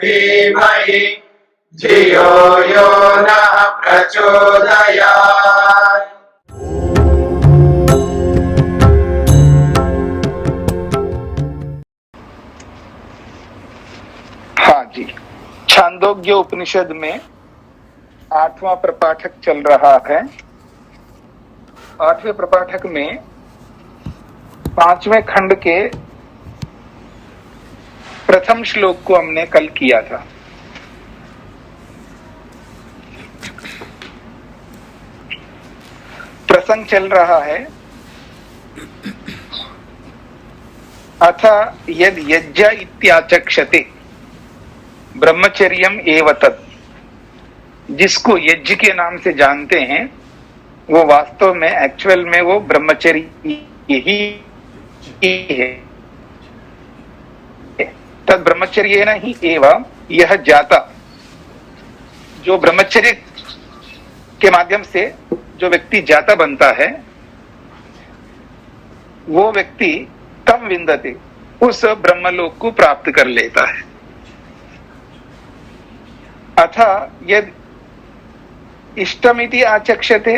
धीमहि धियो यो नः प्रचोदयात्। हाँ जी, छांदोग्य उपनिषद में 8वां प्रपाठक चल रहा है। 8वें प्रपाठक में 5वें खंड के प्रथम श्लोक को हमने कल किया था। प्रसंग चल रहा है, अथ यद यज्ञ इत्याचक्षते ब्रह्मचर्यम एव तत्, जिसको यज्ञ के नाम से जानते हैं वो वास्तव में एक्चुअल में वो ब्रह्मचर्य ही है। तद ब्रह्मचर्य न ही एवं यह जाता, जो ब्रह्मचर्य के माध्यम से जो व्यक्ति जाता बनता है वो व्यक्ति तम विंदते, उस ब्रह्मलोक को प्राप्त कर लेता है। अथा यद इष्टमिति आचक्षते,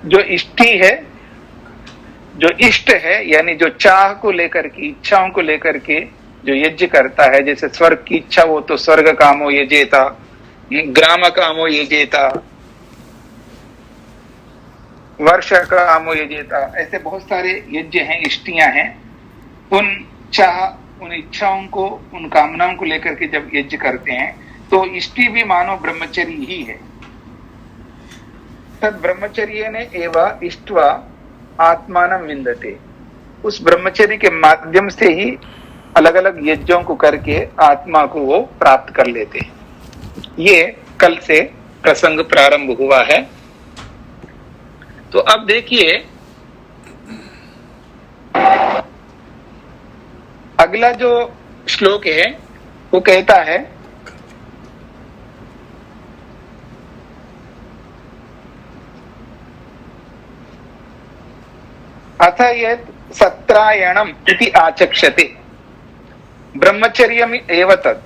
जो इष्टि है, जो इष्ट है, यानी जो चाह को लेकर के, इच्छाओं को लेकर के जो यज्ञ करता है, जैसे स्वर्ग की इच्छा हो तो स्वर्ग कामो यजेता, ग्राम कामो यजेता, वर्ष कामो यजेता, ऐसे बहुत सारे यज्ञ हैं, इष्टियां हैं। उन चाह, उन इच्छाओं को, उन कामनाओं को लेकर के जब यज्ञ करते हैं तो इष्टि भी मानो ब्रह्मचर्य ही है। तद ब्रह्मचर्य ने एवं इष्ट्वा आत्मानं विंदते, उस ब्रह्मचर्य के माध्यम से ही अलग अलग यज्ञों को करके आत्मा को वो प्राप्त कर लेते हैं। ये कल से प्रसंग प्रारंभ हुआ है। तो अब देखिए अगला जो श्लोक है वो कहता है, अथ यत् सत्रायणम इति आचक्षते ब्रह्मचर्यम एव तत्,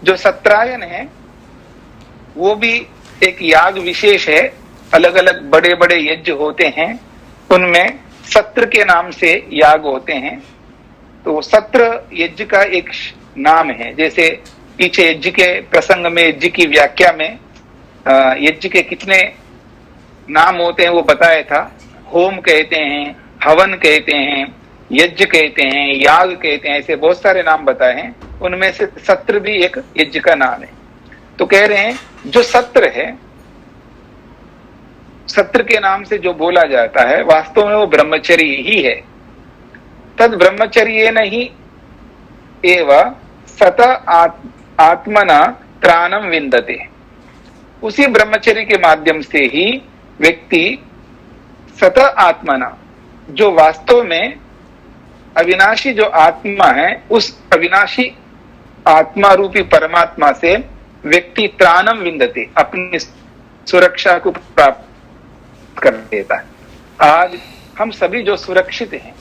जो सत्रायन है वो भी एक याग विशेष है। अलग अलग बड़े बड़े यज्ञ होते हैं, उनमें सत्र के नाम से याग होते हैं। तो सत्र यज्ञ का एक नाम है। जैसे पीछे यज्ञ के प्रसंग में, यज्ञ की व्याख्या में यज्ञ के कितने नाम होते हैं वो बताया था। होम कहते हैं, हवन कहते हैं, यज्ञ कहते हैं, याग कहते हैं, ऐसे बहुत सारे नाम बताए हैं। उनमें से सत्र भी एक यज्ञ का नाम है। तो कह रहे हैं जो सत्र है, सत्र के नाम से जो बोला जाता है वास्तव में वो ब्रह्मचर्य ही है। तद ब्रह्मचर्य नहीं एवं सत आत्मना त्राणम विंदते, उसी ब्रह्मचर्य के माध्यम से ही व्यक्ति सत आत्मना, जो वास्तव में अविनाशी जो आत्मा है, उस अविनाशी आत्मा रूपी परमात्मा से व्यक्ति त्राणम विंदते, अपनी सुरक्षा को प्राप्त कर देता है। आज हम सभी जो सुरक्षित हैं,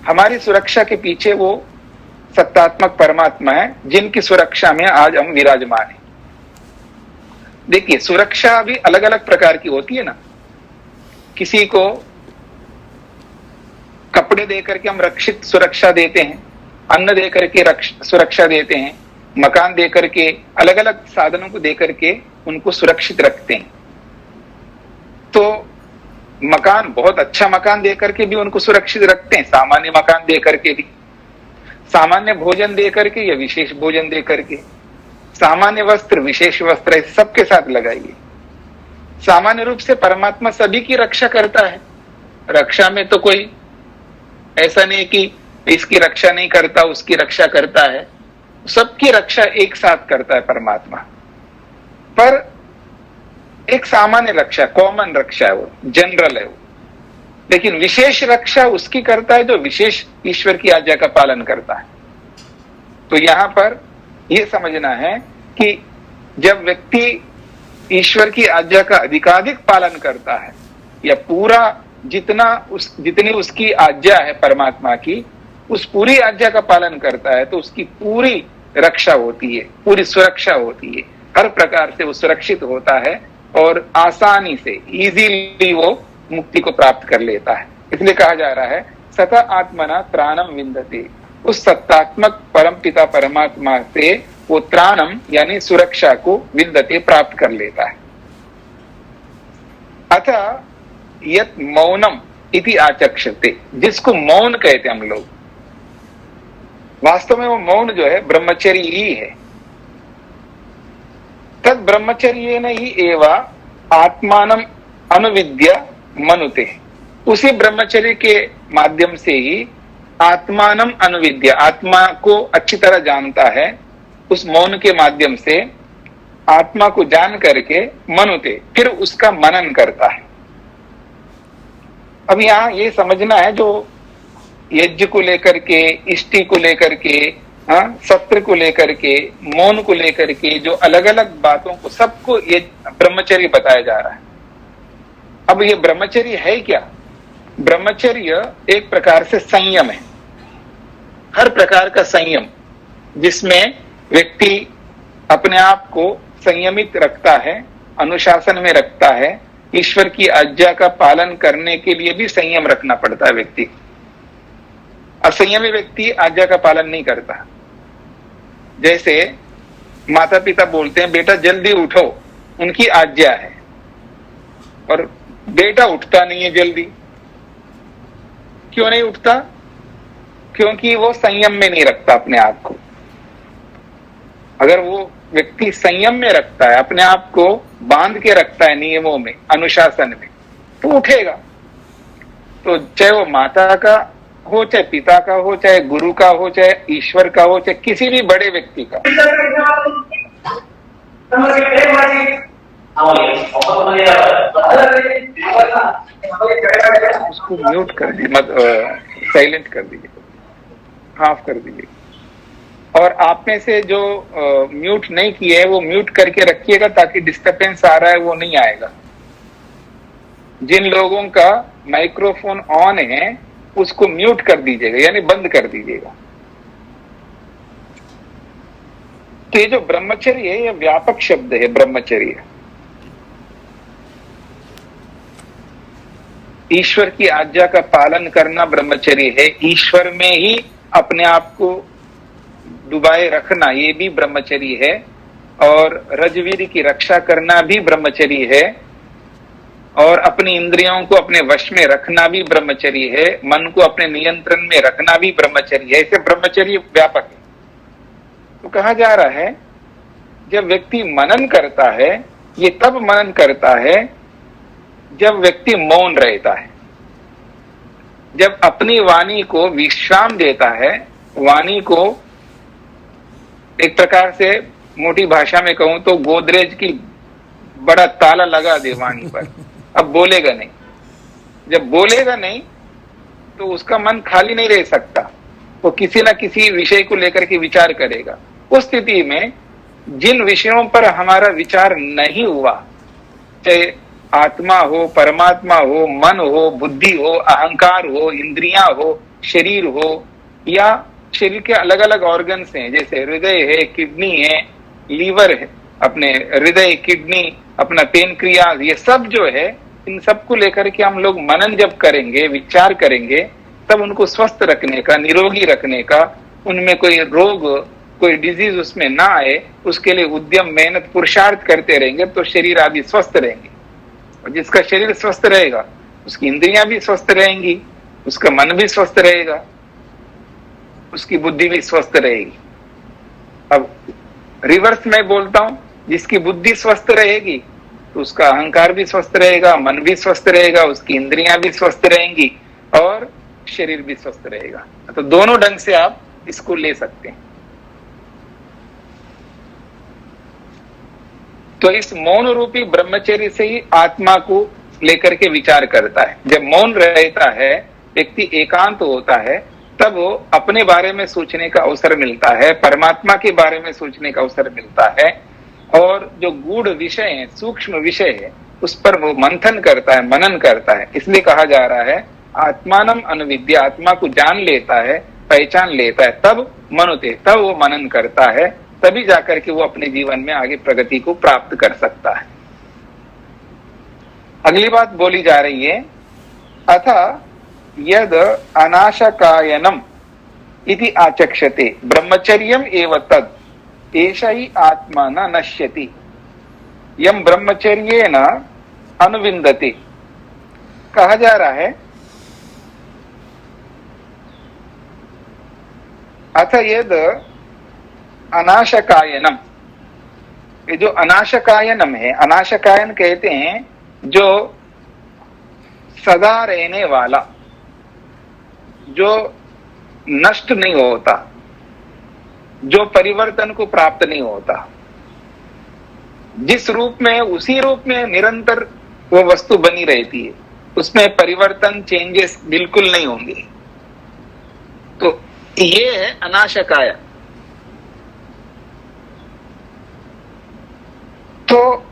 हमारी सुरक्षा के पीछे वो सत्तात्मक परमात्मा है, जिनकी सुरक्षा में आज हम विराजमान हैं। देखिए सुरक्षा भी अलग अलग प्रकार की होती है ना। किसी को कपड़े देकर के हम रक्षित सुरक्षा देते हैं, अन्न देकर के सुरक्षा देते हैं, मकान देकर के, अलग अलग साधनों को देकर के उनको सुरक्षित रखते हैं। तो मकान, बहुत अच्छा मकान देकर के भी उनको सुरक्षित रखते हैं, सामान्य मकान देकर के भी, सामान्य भोजन देकर के या विशेष भोजन देकर के, सामान्य वस्त्र, विशेष वस्त्र, सबके साथ लगाइए। सामान्य रूप से परमात्मा सभी की रक्षा करता है। रक्षा में तो कोई ऐसा नहीं कि इसकी रक्षा नहीं करता, उसकी रक्षा करता है, सबकी रक्षा एक साथ करता है परमात्मा। पर एक सामान्य रक्षा, कॉमन रक्षा है, वो जनरल है वो। लेकिन विशेष रक्षा उसकी करता है जो विशेष ईश्वर की आज्ञा का पालन करता है। तो यहां पर यह समझना है कि जब व्यक्ति ईश्वर की आज्ञा का अधिकाधिक पालन करता है, या पूरा जितनी उसकी आज्ञा है परमात्मा की, उस पूरी आज्ञा का पालन करता है, तो उसकी पूरी रक्षा होती है, पूरी सुरक्षा होती है, हर प्रकार से वो सुरक्षित होता है और आसानी से इजीली वो मुक्ति को प्राप्त कर लेता है। इसलिए कहा जा रहा है सता आत्मना त्राणम विंदते, उस सत्तात्मक परम पिता परमात्मा से वो त्राणम यानी सुरक्षा को विंदते प्राप्त कर लेता है। अतः यत मौनम इति आचक्षते, जिसको मौन कहते हम लोग, वास्तव में वो मौन जो है ब्रह्मचर्य ही है। तद ब्रह्मचर्य न ही एवा आत्मानम अनुविद्य मनुते, उसी ब्रह्मचर्य के माध्यम से ही आत्मानम अनुविद्य, आत्मा को अच्छी तरह जानता है, उस मौन के माध्यम से आत्मा को जान करके मनुते, फिर उसका मनन करता है। अब यहां ये समझना है, जो यज्ञ को लेकर के, इष्टि को लेकर के, सत्र को लेकर के, मौन को लेकर के, जो अलग अलग बातों को सबको ये ब्रह्मचर्य बताया जा रहा है। अब ये ब्रह्मचर्य है क्या? ब्रह्मचर्य एक प्रकार से संयम है, हर प्रकार का संयम, जिसमें व्यक्ति अपने आप को संयमित रखता है, अनुशासन में रखता है। ईश्वर की आज्ञा का पालन करने के लिए भी संयम रखना पड़ता है व्यक्ति। असंयमी व्यक्ति आज्ञा का पालन नहीं करता। जैसे माता पिता बोलते हैं बेटा जल्दी उठो, उनकी आज्ञा है, और बेटा उठता नहीं है जल्दी। क्यों नहीं उठता? क्योंकि वो संयम में नहीं रखता अपने आप को। अगर वो व्यक्ति संयम में रखता है, अपने आप को बांध के रखता है नियमों में, अनुशासन में, तो उठेगा। तो चाहे वो माता का हो, चाहे पिता का हो, चाहे गुरु का हो, चाहे ईश्वर का हो, चाहे किसी भी बड़े व्यक्ति का। उसको म्यूट कर दीजिए, साइलेंट कर दीजिए, हाफ कर दीजिए। और आप में से जो म्यूट नहीं किए है वो म्यूट करके रखिएगा, ताकि डिस्टर्बेंस आ रहा है वो नहीं आएगा। जिन लोगों का माइक्रोफोन ऑन है उसको म्यूट कर दीजिएगा, यानी बंद कर दीजिएगा। तो ये जो ब्रह्मचर्य है, ये व्यापक शब्द है। ब्रह्मचर्य ईश्वर की आज्ञा का पालन करना ब्रह्मचर्य है। ईश्वर में ही अपने आप को डुबाए रखना, ये भी ब्रह्मचर्य है। और रजवीर की रक्षा करना भी ब्रह्मचर्य है। और अपनी इंद्रियों को अपने वश में रखना भी ब्रह्मचर्य है। मन को अपने नियंत्रण में रखना भी ब्रह्मचर्य है। इसे ब्रह्मचर्य व्यापक है। तो कहा जा रहा है जब व्यक्ति मनन करता है, ये तब मनन करता है जब व्यक्ति मौन रहता है, जब अपनी वाणी को विश्राम देता है। वाणी को एक प्रकार से मोटी भाषा में कहूं तो गोदरेज की बड़ा ताला लगा दे वाणी पर, अब बोलेगा नहीं। जब बोलेगा नहीं तो उसका मन खाली नहीं रह सकता, वो किसी ना किसी विषय को लेकर के विचार करेगा। उस स्थिति में जिन विषयों पर हमारा विचार नहीं हुआ, चाहे आत्मा हो, परमात्मा हो, मन हो, बुद्धि हो, अहंकार हो, इंद्रियां हो, शरीर हो, या शरीर के अलग अलग ऑर्गन्स हैं, जैसे हृदय है, किडनी है, लीवर है, अपने हृदय, किडनी, अपना पेनक्रियाज, ये सब जो है, इन सब को लेकर के हम लोग मनन जब करेंगे, विचार करेंगे, तब उनको स्वस्थ रखने का, निरोगी रखने का, उनमें कोई रोग, कोई डिजीज उसमें ना आए, उसके लिए उद्यम, मेहनत, पुरुषार्थ करते रहेंगे, तो शरीर आदि स्वस्थ रहेंगे। और जिसका शरीर स्वस्थ रहेगा उसकी इंद्रियां भी स्वस्थ रहेंगी, उसका मन भी स्वस्थ रहेगा, उसकी बुद्धि भी स्वस्थ रहेगी। अब रिवर्स में बोलता हूं, जिसकी बुद्धि स्वस्थ रहेगी तो उसका अहंकार भी स्वस्थ रहेगा, मन भी स्वस्थ रहेगा, उसकी इंद्रियां भी स्वस्थ रहेंगी और शरीर भी स्वस्थ रहेगा। तो दोनों ढंग से आप इसको ले सकते हैं। तो इस मौन रूपी ब्रह्मचर्य से ही आत्मा को लेकर के विचार करता है। जब मौन रहता है, व्यक्ति एकांत होता है, तब वो अपने बारे में सोचने का अवसर मिलता है, परमात्मा के बारे में सोचने का अवसर मिलता है, और जो गूढ़ विषय है, सूक्ष्म विषय है, उस पर वो मंथन करता है, मनन करता है। इसलिए कहा जा रहा है आत्मानम अनुविद्या, आत्मा को जान लेता है, पहचान लेता है, तब मनुते, तब वो मनन करता है, तभी जाकर के वो अपने जीवन में आगे प्रगति को प्राप्त कर सकता है। अगली बात बोली जा रही है, अथ यद अनाशकायनम इति आचक्षते ब्रह्मचर्यम एव तद एष ही आत्मा न नश्यति यम ब्रह्मचर्येन अनुविंदते। कहा जा रहा है, अथ यद अनाशकायनम, ये जो अनाशकायनम है, अनाशकायन कहते हैं जो सदा रहने वाला, जो नष्ट नहीं होता, जो परिवर्तन को प्राप्त नहीं होता, जिस रूप में उसी रूप में निरंतर वो वस्तु बनी रहती है, उसमें परिवर्तन, चेंजेस बिल्कुल नहीं होंगे। तो ये है अनाशकाय। तो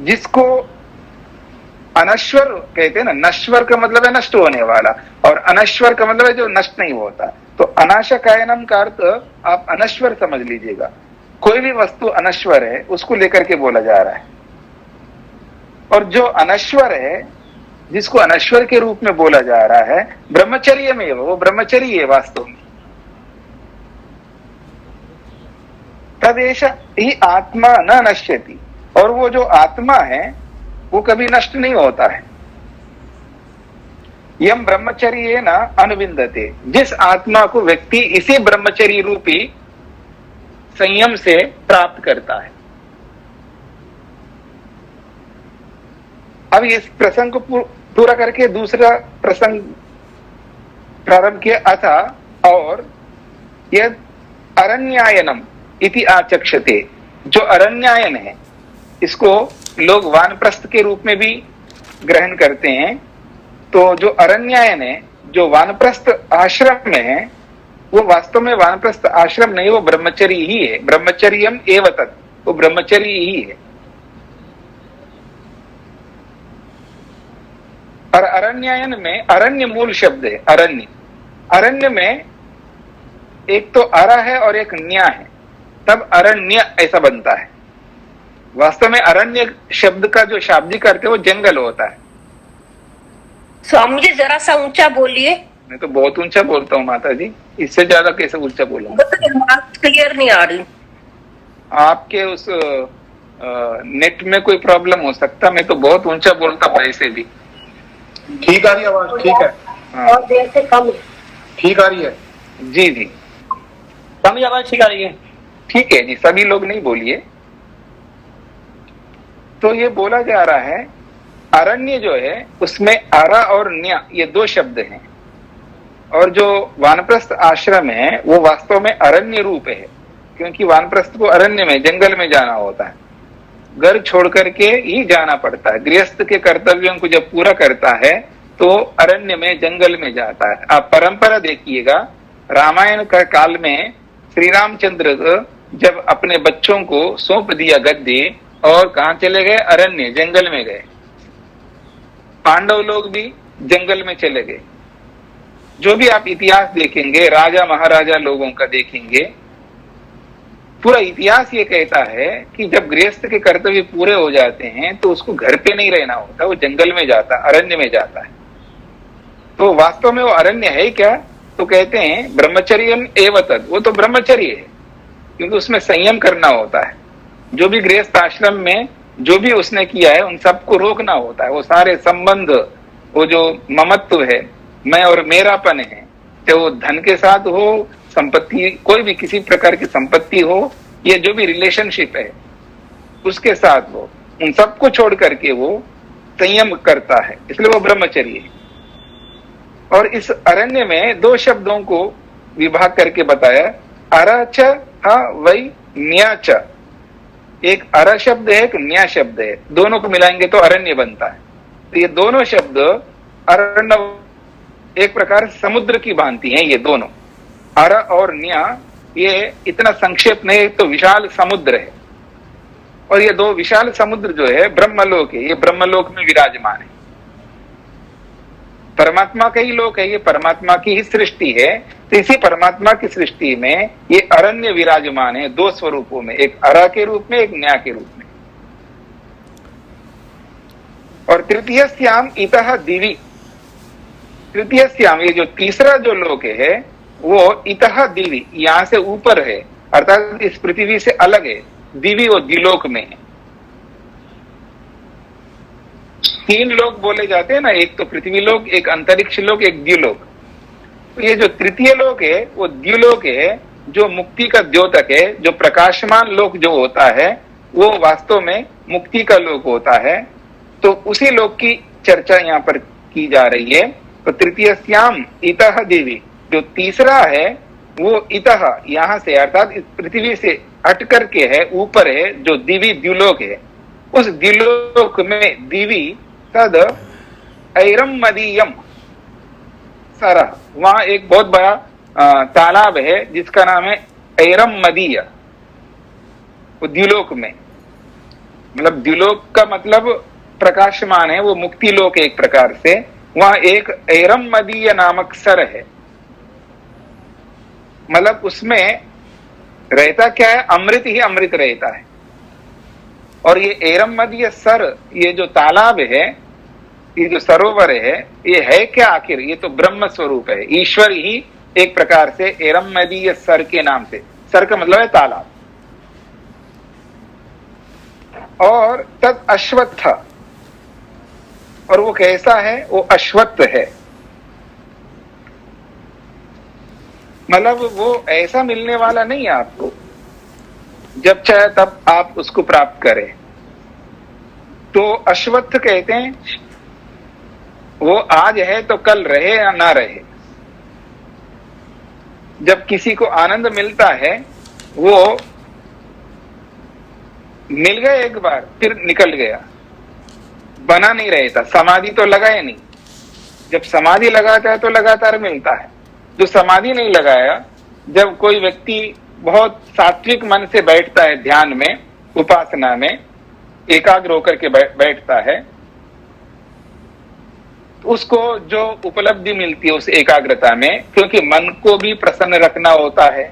जिसको अनश्वर कहते हैं ना, नश्वर का मतलब है नष्ट होने वाला, और अनश्वर का मतलब है जो नष्ट नहीं होता। तो अनाशकायनम का अर्थ आप अनश्वर समझ लीजिएगा। कोई भी वस्तु अनश्वर है उसको लेकर के बोला जा रहा है, और जो अनश्वर है, जिसको अनश्वर के रूप में बोला जा रहा है, ब्रह्मचर्य में वो ब्रह्मचर्य है वास्तव में। तदेश ही आत्मा न नश्यति, और वो जो आत्मा है वो कभी नष्ट नहीं होता है। यम ब्रह्मचर्य न अनुविंदते, जिस आत्मा को व्यक्ति इसी ब्रह्मचर्य रूपी संयम से प्राप्त करता है। अब इस प्रसंग को पूरा करके दूसरा प्रसंग प्रारंभ किया, अथा और यद अरण्यायनम इति आचक्षते, जो अरण्यायन है इसको लोग वानप्रस्थ के रूप में भी ग्रहण करते हैं। तो जो अरण्यायन है, जो वानप्रस्थ आश्रम में है, वो वास्तव में वानप्रस्थ आश्रम नहीं, वो ब्रह्मचर्य ही है। ब्रह्मचर्यम एव तत्, वो ब्रह्मचर्य ही है। और अरण्यायन में, अरण्य मूल शब्द है, अरण्य। अरण्य में एक तो अरा है और एक न्या है, तब अरण्य ऐसा बनता है। वास्तव में अरण्य शब्द का जो शाब्दिक अर्थ है वो जंगल होता है। स्वामी जी जरा सा ऊंचा बोलिए। मैं तो बहुत ऊंचा बोलता हूँ माता जी, इससे ज्यादा कैसे ऊंचा बोलूं? बात क्लियर नहीं आ रही। आपके उस नेट में कोई प्रॉब्लम हो सकता, मैं तो बहुत ऊंचा बोलता हूँ ऐसे भी। ठीक आ रही है आवाज? ठीक है, हाँ और देर से कम। ठीक आ रही है जी जी, स्वामी जी आवाज ठीक आ रही है? ठीक है जी, सभी लोग नहीं बोलिए। तो ये बोला जा रहा है, अरण्य जो है उसमें अरा और न्या ये दो शब्द हैं, और जो वानप्रस्थ आश्रम है वो वास्तव में अरण्य रूप है, क्योंकि वानप्रस्थ को अरण्य में, जंगल में जाना होता है, घर छोड़ करके ही जाना पड़ता है। गृहस्थ के कर्तव्यों को जब पूरा करता है तो अरण्य में, जंगल में जाता है। आप परंपरा देखिएगा, रामायण का काल में श्री रामचंद्र जब अपने बच्चों को सौंप दिया गद्दी, और कहां चले गए? अरण्य, जंगल में गए। पांडव लोग भी जंगल में चले गए। जो भी आप इतिहास देखेंगे, राजा महाराजा लोगों का देखेंगे, पूरा इतिहास ये कहता है कि जब गृहस्थ के कर्तव्य पूरे हो जाते हैं तो उसको घर पे नहीं रहना होता, वो जंगल में जाता, अरण्य में जाता है। तो वास्तव में वो अरण्य है क्या? तो कहते हैं ब्रह्मचर्यम एव तत्, वो तो ब्रह्मचर्य है, क्योंकि उसमें संयम करना होता है। जो भी गृहस्थ आश्रम में जो भी उसने किया है उन सबको रोकना होता है। वो सारे संबंध, वो जो ममत्व है, मैं और मेरापन है, चाहे वो धन के साथ हो, संपत्ति, कोई भी किसी प्रकार की संपत्ति हो, ये जो भी रिलेशनशिप है उसके साथ वो, उन सबको छोड़ करके वो संयम करता है, इसलिए वो ब्रह्मचर्य है। और इस अरण्य में दो शब्दों को विभाग करके बताया, अरच वै न्याच। एक अर शब्द है, एक न्या शब्द है, दोनों को मिलाएंगे तो अरण्य बनता है। तो ये दोनों शब्द अरण्य एक प्रकार समुद्र की भांति हैं। ये दोनों अर और न्या, ये इतना संक्षेप नहीं तो विशाल समुद्र है, और ये दो विशाल समुद्र जो है ब्रह्मलोक है, ये ब्रह्मलोक में विराजमान है। परमात्मा का ही लोक है, ये परमात्मा की ही सृष्टि है। तो इसी परमात्मा की सृष्टि में ये अरण्य विराजमान है दो स्वरूपों में, एक अरा के रूप में, एक न्या के रूप में। और तृतीय श्याम इतः दिवी, तृतीय श्याम ये जो तीसरा जो लोक है वो इतः दिवी, यहां से ऊपर है, अर्थात इस पृथ्वी से अलग है। दिवी वो द्विलोक में है। तीन लोक बोले जाते हैं ना, एक तो पृथ्वी लोक, एक अंतरिक्ष लोक, एक द्युलोक। तो ये जो तृतीय लोक है वो द्युलोक है, जो मुक्ति का द्योतक है। जो प्रकाशमान लोक जो होता है वो वास्तव में मुक्ति का लोक होता है। तो उसी लोक की चर्चा यहाँ पर की जा रही है। तो तृतीय श्याम इतः दिवी, जो तीसरा है वो इतः यहां से अर्थात इस पृथ्वी से हट करके है, ऊपर है, जो दिवी द्युलोक है। उस द्युलोक में दिवी तद ऐरम मदीयम सरह, वहां एक बहुत बड़ा तालाब है जिसका नाम है ऐरम मदीय। वो द्युलोक में, मतलब द्युलोक का मतलब प्रकाशमान है, वो मुक्ति लोक एक प्रकार से। वहां एक ऐरम मदीय नामक सर है, मतलब उसमें रहता क्या है, अमृत ही अमृत रहता है। और ये एरम मदीय सर, ये जो तालाब है, ये जो सरोवर ये है क्या आखिर? ये तो ब्रह्म स्वरूप है, ईश्वर ही एक प्रकार से एरम मदीय सर के नाम से, सर का मतलब है तालाब। और तद अश्वत्थ, और वो कैसा है? वो अश्वत्थ है, मतलब वो ऐसा मिलने वाला नहीं है आपको, जब चाहे तब आप उसको प्राप्त करें। तो अश्वत्थ कहते हैं वो आज है तो कल रहे या ना रहे। जब किसी को आनंद मिलता है, वो मिल गया एक बार फिर निकल गया, बना नहीं रहता। समाधि तो लगाए नहीं, जब समाधि लगाता है तो लगातार मिलता है। जो समाधि नहीं लगाया, जब कोई व्यक्ति बहुत सात्विक मन से बैठता है ध्यान में, उपासना में एकाग्र होकर के बैठता है, उसको जो उपलब्धि मिलती है उस एकाग्रता में, क्योंकि मन को भी प्रसन्न रखना होता है,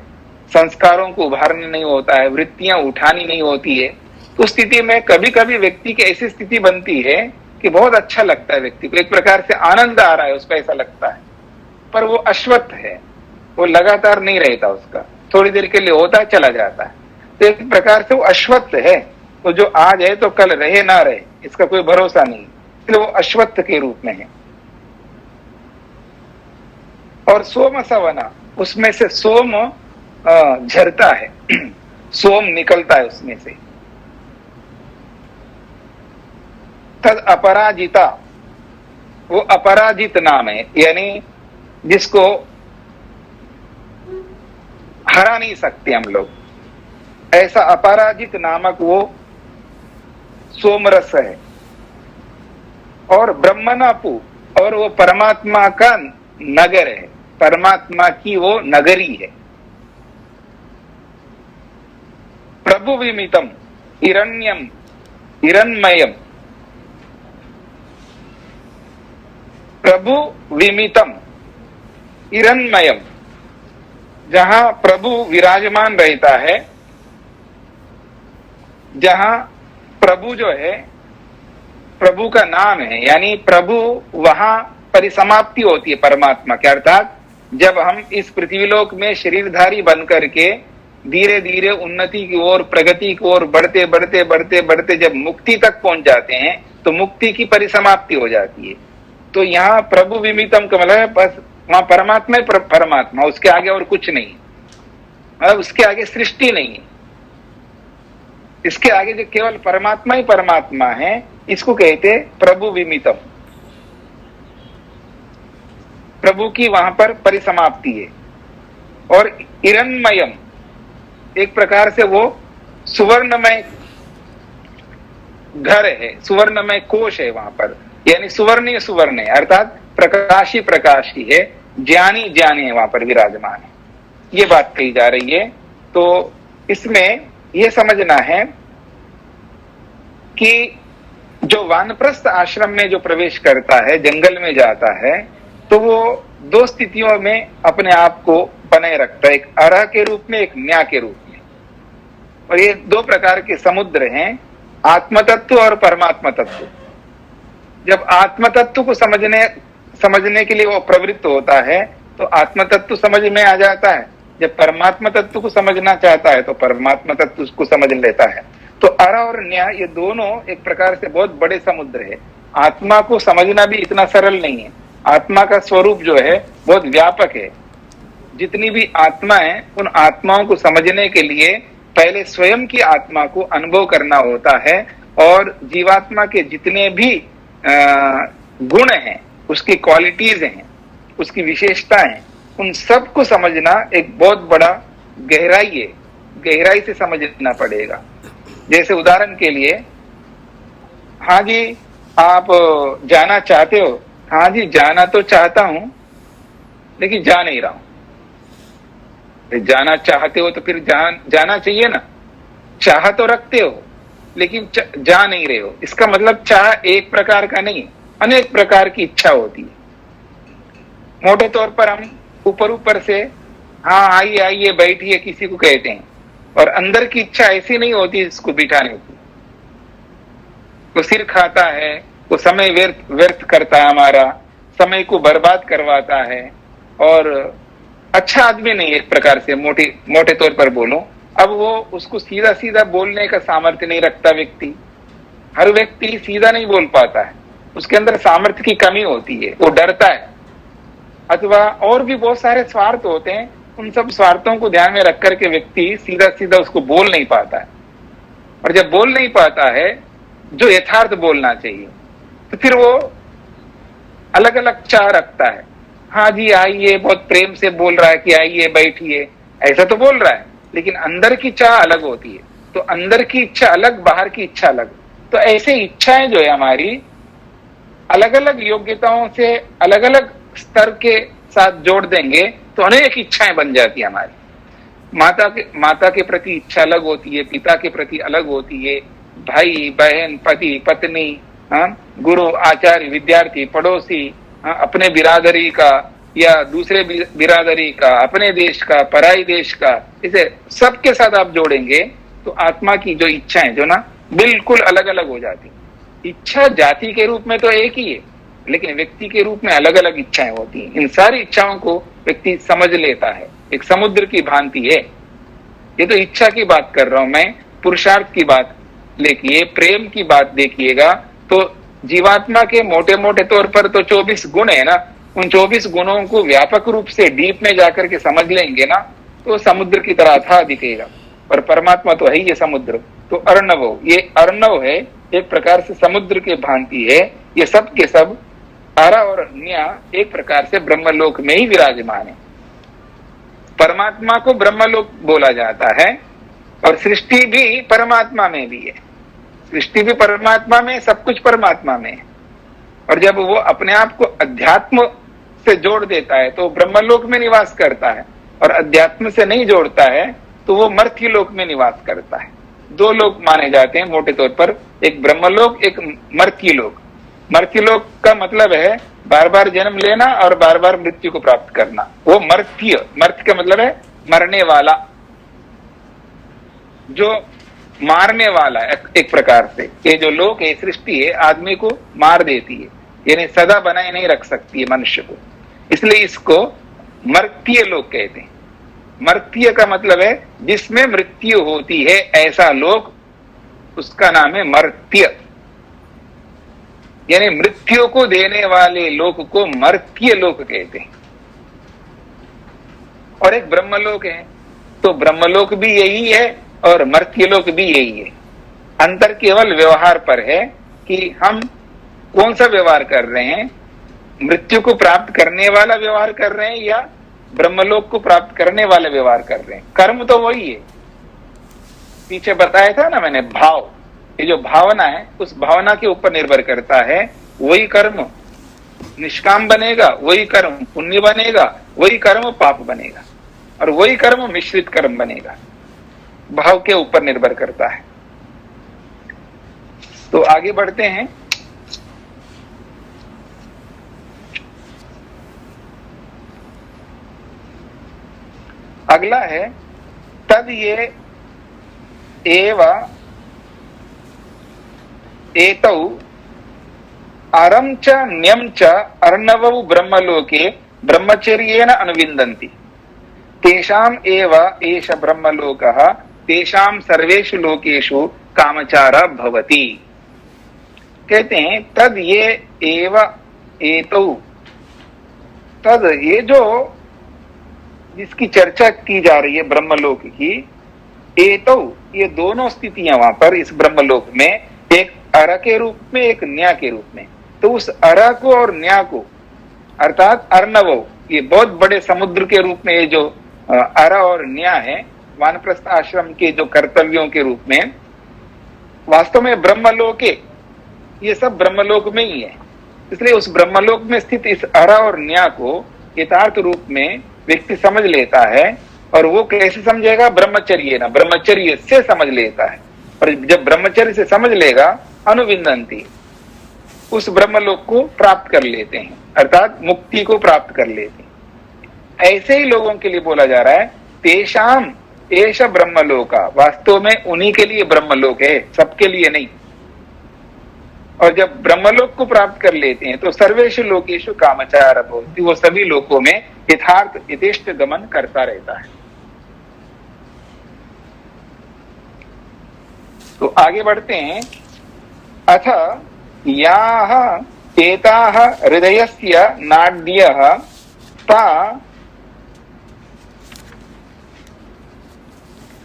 संस्कारों को उभारना नहीं होता है, वृत्तियां उठानी नहीं होती है, तो उस स्थिति में कभी कभी व्यक्ति की ऐसी स्थिति बनती है कि बहुत अच्छा लगता है व्यक्ति को, एक प्रकार से आनंद आ रहा है उसको, ऐसा लगता है। पर वो अश्वत्थ है, वो लगातार नहीं रहता, उसका थोड़ी देर के लिए होता है, चला जाता है। तो एक प्रकार से वो अश्वत्थ है, तो जो आज है तो कल रहे ना रहे, इसका कोई भरोसा नहीं, इसलिए वो अश्वत्थ के रूप में है। और सोम सवना, उसमें से सोम झरता है, सोम निकलता है उसमें से। तद अपराजिता, वो अपराजित नाम है, यानी जिसको हरा नहीं सकते हम लोग, ऐसा अपराजित नामक वो सोमरस है। और ब्रह्मनापु, और वो परमात्मा का नगर है, परमात्मा की वो नगरी है। प्रभु विमितम हिरण्यम हिरण्मयम, प्रभु विमितम हिरण्मयम, जहां प्रभु विराजमान रहता है, जहां प्रभु जो है प्रभु का नाम है, यानी प्रभु वहां परिसमाप्ति होती है परमात्मा के। अर्थात जब हम इस पृथ्वीलोक में शरीरधारी बन करके धीरे धीरे उन्नति की ओर, प्रगति की ओर बढ़ते बढ़ते बढ़ते बढ़ते जब मुक्ति तक पहुंच जाते हैं, तो मुक्ति की परिसमाप्ति हो जाती है। तो यहाँ प्रभु विमितम का मतलब है बस वहां परमात्मा ही परमात्मा, उसके आगे और कुछ नहीं, मतलब उसके आगे सृष्टि नहीं है, इसके आगे जो केवल परमात्मा ही परमात्मा है, इसको कहते प्रभु विमितम। प्रभु की वहां पर परिसमाप्ति है। और हिरण्मयम, एक प्रकार से वो सुवर्णमय घर है, सुवर्णमय कोश है वहां पर, यानी सुवर्ण सुवर्ण है, अर्थात प्रकाशी प्रकाशी है, ज्ञानी ज्ञानी है, वहां पर विराजमान है। ये बात कही जा रही है। तो इसमें यह समझना है कि जो वानप्रस्थ आश्रम में जो प्रवेश करता है, जंगल में जाता है, तो वो दो स्थितियों में अपने आप को बनाए रखता है, एक अरह के रूप में, एक न्या के रूप में। और ये दो प्रकार के समुद्र हैं, आत्म तत्व और परमात्मा तत्व। जब आत्म तत्व को समझने के लिए वो प्रवृत्त होता है तो आत्म तत्व समझ में आ जाता है, जब परमात्मा तत्व को समझना चाहता है तो परमात्मा तत्व को समझ लेता है। तो अर और न्याय ये दोनों एक प्रकार से बहुत बड़े समुद्र है। आत्मा को समझना भी इतना सरल नहीं है। आत्मा का स्वरूप जो है बहुत व्यापक है। जितनी भी आत्मा है उन आत्माओं को समझने के लिए पहले स्वयं की आत्मा को अनुभव करना होता है, और जीवात्मा के जितने भी गुण हैं, उसकी क्वालिटीज हैं, उसकी विशेषताएं हैं, उन सब को समझना एक बहुत बड़ा गहराई है। गहराई से समझना पड़ेगा। जैसे उदाहरण के लिए, हाँ जी आप जाना चाहते हो, हाँ जी जाना तो चाहता हूं लेकिन जा नहीं रहा हूं। जाना चाहते हो तो फिर जाना चाहिए ना। चाह तो रखते हो लेकिन जा नहीं रहे हो। इसका मतलब चाह एक प्रकार का नहीं, अनेक प्रकार की इच्छा होती है। मोटे तौर पर हम ऊपर से हाँ आइए आइए बैठिए किसी को कहते हैं, और अंदर की इच्छा ऐसी नहीं होती इसको बिठाने की। वो सिर खाता है, वो समय व्यर्थ करता है, हमारा समय को बर्बाद करवाता है, और अच्छा आदमी नहीं, एक प्रकार से मोटे तौर पर बोलो। अब वो उसको सीधा सीधा बोलने का सामर्थ्य नहीं रखता व्यक्ति। हर व्यक्ति सीधा नहीं बोल पाता है, उसके अंदर सामर्थ्य की कमी होती है, वो डरता है, अथवा और भी बहुत सारे स्वार्थ होते हैं। उन सब स्वार्थों को ध्यान में रख करके व्यक्ति सीधा सीधा उसको बोल नहीं पाता है। और जब बोल नहीं पाता है जो यथार्थ बोलना चाहिए, तो फिर वो अलग अलग चाह रखता है। हाँ जी आइए, बहुत प्रेम से बोल रहा है कि आइए बैठिए, ऐसा तो बोल रहा है, लेकिन अंदर की चाह अलग होती है। तो अंदर की इच्छा अलग, बाहर की इच्छा अलग। तो ऐसे इच्छाएं जो है हमारी अलग अलग योग्यताओं से अलग अलग स्तर के साथ जोड़ देंगे तो अनेक इच्छाएं बन जाती है हमारी। माता के प्रति इच्छा अलग होती है, पिता के प्रति अलग होती है, भाई बहन, पति पत्नी, गुरु आचार्य, विद्यार्थी, पड़ोसी, अपने बिरादरी का या दूसरे बिरादरी का, अपने देश का, पराई देश का, इसे सबके साथ आप जोड़ेंगे तो आत्मा की जो इच्छाएं जो ना बिल्कुल अलग अलग हो जाती। इच्छा जाति के रूप में तो एक ही है, लेकिन व्यक्ति के रूप में अलग अलग इच्छाएं होती हैं। इन सारी इच्छाओं को व्यक्ति समझ लेता है। एक समुद्र की भांति है। ये तो इच्छा की बात कर रहा हूं मैं, पुरुषार्थ की बात देखिए, प्रेम की बात देखिएगा, तो जीवात्मा के मोटे मोटे तौर पर तो 24 गुण है ना। उन 24 गुणों को व्यापक रूप से डीप में जाकर के समझ लेंगे ना, तो समुद्र की तरह था दिखेगा। और परमात्मा तो है ही ये समुद्र। तो अर्णव, ये अर्णव है, एक प्रकार से समुद्र के भांति है। ये सब के सब अरा और न्या एक प्रकार से ब्रह्मलोक में ही विराजमान है। परमात्मा को ब्रह्मलोक बोला जाता है, और सृष्टि भी परमात्मा में भी है। सृष्टि भी परमात्मा में, सब कुछ परमात्मा में है। और जब वो अपने आप को अध्यात्म से जोड़ देता है तो ब्रह्मलोक में निवास करता है, और अध्यात्म से नहीं जोड़ता है तो वो मर्त्य लोक में निवास करता है। दो लोक माने जाते हैं मोटे तौर पर, एक ब्रह्मलोक, एक मर्त्य लोक। मर्त्य लोक का मतलब है बार बार जन्म लेना और बार बार मृत्यु को प्राप्त करना। वो मर्त्य का मतलब है मरने वाला, जो मारने वाला एक प्रकार से। ये जो लोक है, सृष्टि है, आदमी को मार देती है, यानी सदा बनाए नहीं रख सकती है मनुष्य को। इसलिए इसको मर्त्य लोक कहते हैं। मर्त्य का मतलब है जिसमें मृत्यु होती है, ऐसा लोक, उसका नाम है मर्त्य। यानी मृत्यु को देने वाले लोक को मर्त्य लोक कहते हैं। और एक ब्रह्मलोक है, तो ब्रह्मलोक भी यही है और मर्त्यलोक भी यही है। अंतर केवल व्यवहार पर है कि हम कौन सा व्यवहार कर रहे हैं, मृत्यु को प्राप्त करने वाला व्यवहार कर रहे हैं या ब्रह्मलोक को प्राप्त करने वाला व्यवहार कर रहे हैं। कर्म तो वही है, पीछे बताया था ना मैंने, भाव। ये जो भावना है उस भावना के ऊपर निर्भर करता है। वही कर्म निष्काम बनेगा, वही कर्म पुण्य बनेगा, वही कर्म पाप बनेगा, और वही कर्म मिश्रित कर्म बनेगा। भाव के ऊपर निर्भर करता है। तो आगे बढ़ते हैं। अगला है तद ये एव एतौ अरं च न्यं च अर्णवौ ब्रह्मलोके ब्रह्मचर्येण अनुविन्दन्ति तेषाम् एव एष ब्रह्मलोकः तेषां सर्वेषु लोकेषु कामचारः भवति। कहते हैं तद ये एव एतौ, तद ये जो जिसकी चर्चा की जा रही है ब्रह्मलोक की, एतौ ये दोनों स्थितियां वहां पर इस ब्रह्मलोक में, एक अर के रूप में एक न्या के रूप में। तो उस अर को और न्या को अर्थात अर्णवो, ये बहुत बड़े समुद्र के रूप में ये जो अर और न्या है वानप्रस्थ आश्रम के जो कर्तव्यों के रूप में, वास्तव में ब्रह्मलोके ये सब ब्रह्मलोक में ही है। इसलिए उस ब्रह्मलोक में स्थित इस अर और न्या को यथार्थ रूप में व्यक्ति समझ लेता है। और वो कैसे समझेगा? ब्रह्मचर्य ना, ब्रह्मचर्य से समझ लेता है। और जब ब्रह्मचर्य से समझ लेगा अनुविंदन्ति, उस ब्रह्मलोक को प्राप्त कर लेते हैं, अर्थात मुक्ति को प्राप्त कर लेते हैं। ऐसे ही लोगों के लिए बोला जा रहा है तेषाम एष ब्रह्मलोका, वास्तव में उन्हीं के लिए ब्रह्मलोक है, सबके लिए नहीं। और जब ब्रह्मलोक को प्राप्त कर लेते हैं तो सर्वेषु लोकेषु कामचारः भवति, वो सभी लोकों में यथार्थ यथेष्ट गमन करता रहता है। तो आगे बढ़ते हैं। अथ याः एताः हृदयस्य नाड्यः ता